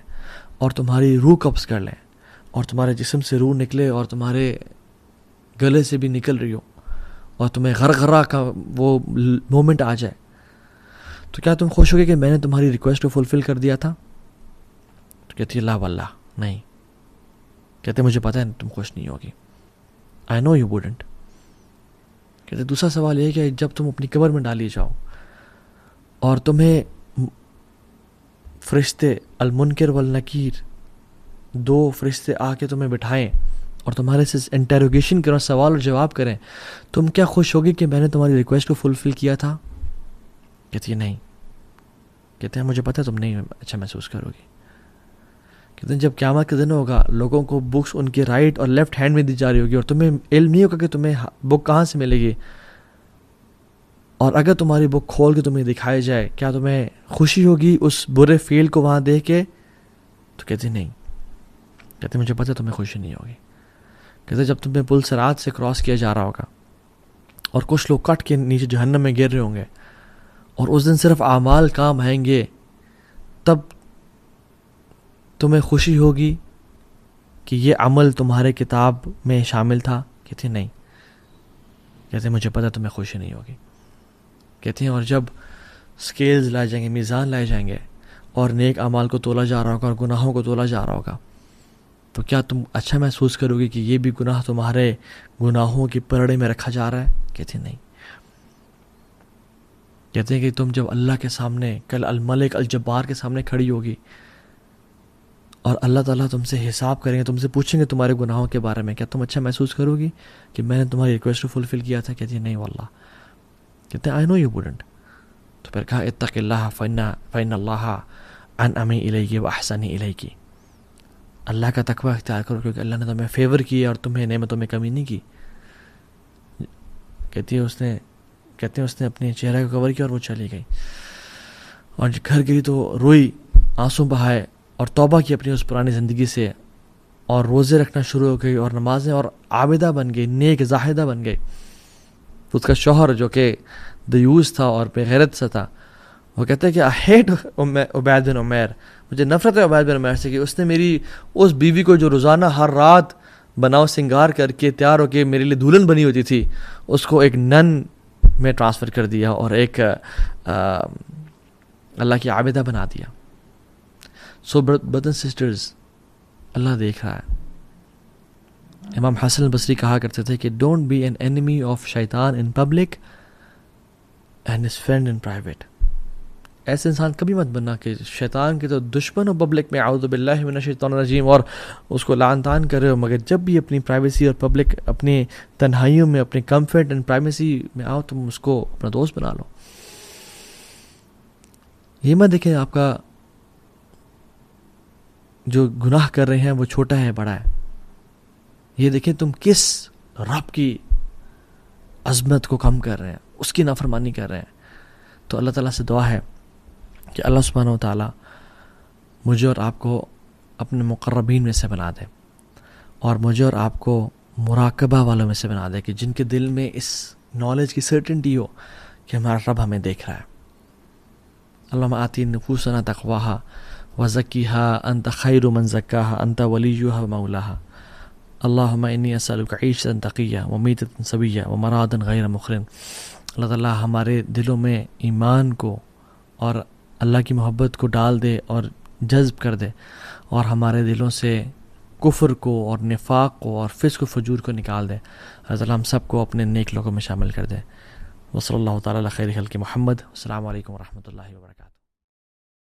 اور تمہاری روح قبض کر لیں اور تمہارے جسم سے روح نکلے اور تمہارے گلے سے بھی نکل رہی ہو اور تمہیں غرغرہ کا وہ مومنٹ آ جائے, تو کیا تم خوش ہوگے کہ میں نے تمہاری ریکویسٹ کو فلفل کر دیا تھا؟ تو کہتی ہے لا واللہ نہیں. کہتے مجھے پتہ ہے تم خوش نہیں ہوگی, آئی نو یو ووڈنٹ. کہتے دوسرا سوال یہ ہے کہ جب تم اپنی قبر میں ڈالی جاؤ اور تمہیں فرشتے المنکر والنکیر دو فرشتے آ کے تمہیں بٹھائیں اور تمہارے سے انٹیروگیشن کریں, سوال اور جواب کریں, تم کیا خوش ہوگی کہ میں نے تمہاری ریکویسٹ کو فلفل کیا تھا؟ کہتی ہے نہیں. کہتے ہیں مجھے پتہ ہے تم نہیں اچھا محسوس کرو گی. کہتے ہیں جب قیامت کا دن ہوگا لوگوں کو بکس ان کے رائٹ اور لیفٹ ہینڈ میں دی جا رہی ہوگی اور تمہیں علم نہیں ہوگا کہ تمہیں بک کہاں سے ملے گی, اور اگر تمہاری بک کھول کے تمہیں دکھائی جائے کیا تمہیں خوشی ہوگی اس برے فیل کو وہاں دیکھ کے؟ تو کہتی نہیں. کہتے مجھے پتہ ہے تمہیں خوشی نہیں ہوگی. کہتے جب تمہیں پل صراط سے کراس کیا جا رہا ہوگا اور کچھ لوگ کٹ کے نیچے جہنم میں گر رہے ہوں گے اور اس دن صرف اعمال کام آئیں گے, تب تمہیں خوشی ہوگی کہ یہ عمل تمہارے کتاب میں شامل تھا؟ کہتے نہیں. کہتے مجھے پتہ تمہیں خوشی نہیں ہوگی. کہتے ہیں اور جب سکیلز لائے جائیں گے, میزان لائے جائیں گے اور نیک اعمال کو تولا جا رہا ہوگا اور گناہوں کو تولا جا رہا ہوگا, تو کیا تم اچھا محسوس کرو گی کہ یہ بھی گناہ تمہارے گناہوں کی پرڑے میں رکھا جا رہا ہے؟ کہتے نہیں. کہتے ہیں کہ تم جب اللہ کے سامنے کل الملک الجبار کے سامنے کھڑی ہوگی اور اللہ تعالیٰ تم سے حساب کریں گے, تم سے پوچھیں گے تمہارے گناہوں کے بارے میں, کیا تم اچھا محسوس کرو گی کہ میں نے تمہاری ریکویسٹ کو فلفل کیا تھا؟ کہتی ہے نہیں واللہ. کہتے ہیں آئی نو یو ووڈنٹ. تو پھر کہا اتق اللہ فإن اللہ انعم الیک واحسن الیک. اللہ کا تقوی اختیار کرو کیونکہ اللہ نے تمہیں فیور کیا اور تمہیں نعمتوں میں کمی نہیں کی. کہتے ہیں اس نے اپنے چہرے کو کور کیا اور وہ چلی گئی اور گھر گئی تو روئی, آنسو بہائے اور توبہ کی اپنی اس پرانی زندگی سے اور روزے رکھنا شروع ہو گئی اور نمازیں اور عابدہ بن گئی, نیک زاہدہ بن گئی. اس کا شوہر جو کہ دیوس تھا اور بے غیرت سے تھا, وہ کہتے ہیں کہ آئی ہیٹ عبید بن عمیر, مجھے نفرت ہے عبید بن عمیر سے کہ اس نے میری اس بیوی کو جو روزانہ ہر رات بناؤ سنگار کر کے تیار ہو کے میرے لیے دلہن بنی ہوتی تھی, اس کو ایک نن میں ٹرانسفر کر دیا اور ایک اللہ کی عابدہ بنا دیا. سو برادرز اینڈ سسٹرز, اللہ دیکھ رہا ہے. امام حسن البصری کہا کرتے تھے کہ don't be an enemy of شیطان in public and his friend in private. ایسے انسان کبھی مت بننا کہ شیطان کے تو دشمن ہو پبلک میں, اعوذ باللہ من الشیطان الرجیم, اور اس کو لعن طعن کر رہے ہو, مگر جب بھی اپنی پرائیویسی اور پبلک اپنی تنہائیوں میں اپنے کمفرٹ اینڈ پرائیویسی میں آؤ تم اس کو اپنا دوست بنا لو. یہ مت دیکھیں آپ کا جو گناہ کر رہے ہیں وہ چھوٹا ہے بڑا ہے, یہ دیکھیں تم کس رب کی عظمت کو کم کر رہے ہیں, اس کی نافرمانی کر رہے ہیں. تو اللہ تعالیٰ سے دعا ہے کہ اللہ سبحانہ و تعالیٰ مجھے اور آپ کو اپنے مقربین میں سے بنا دے اور مجھے اور آپ کو مراقبہ والوں میں سے بنا دے کہ جن کے دل میں اس نالج کی سرٹنٹی ہو کہ ہمارا رب ہمیں دیکھ رہا ہے. اللہم آتی نفوسنا تقواہا وزکیہا انت خیر من زکاہا انت ولیہا ومولاہا. اللہم انی اسألک عیشتا تقیہ ومیتتا سویہ ومرادا غیر مخرن. اللہ تعالیٰ ہمارے دلوں میں ایمان کو اور اللہ کی محبت کو ڈال دے اور جذب کر دے، اور ہمارے دلوں سے کفر کو اور نفاق کو اور فسق و فجور کو نکال دے۔ اللہ تعالیٰ ہم سب کو اپنے نیک لوگوں میں شامل کر دے۔ وصلی اللہ تعالیٰ علی خیر خلق محمد۔ السلام علیکم ورحمۃ اللہ وبرکاتہ۔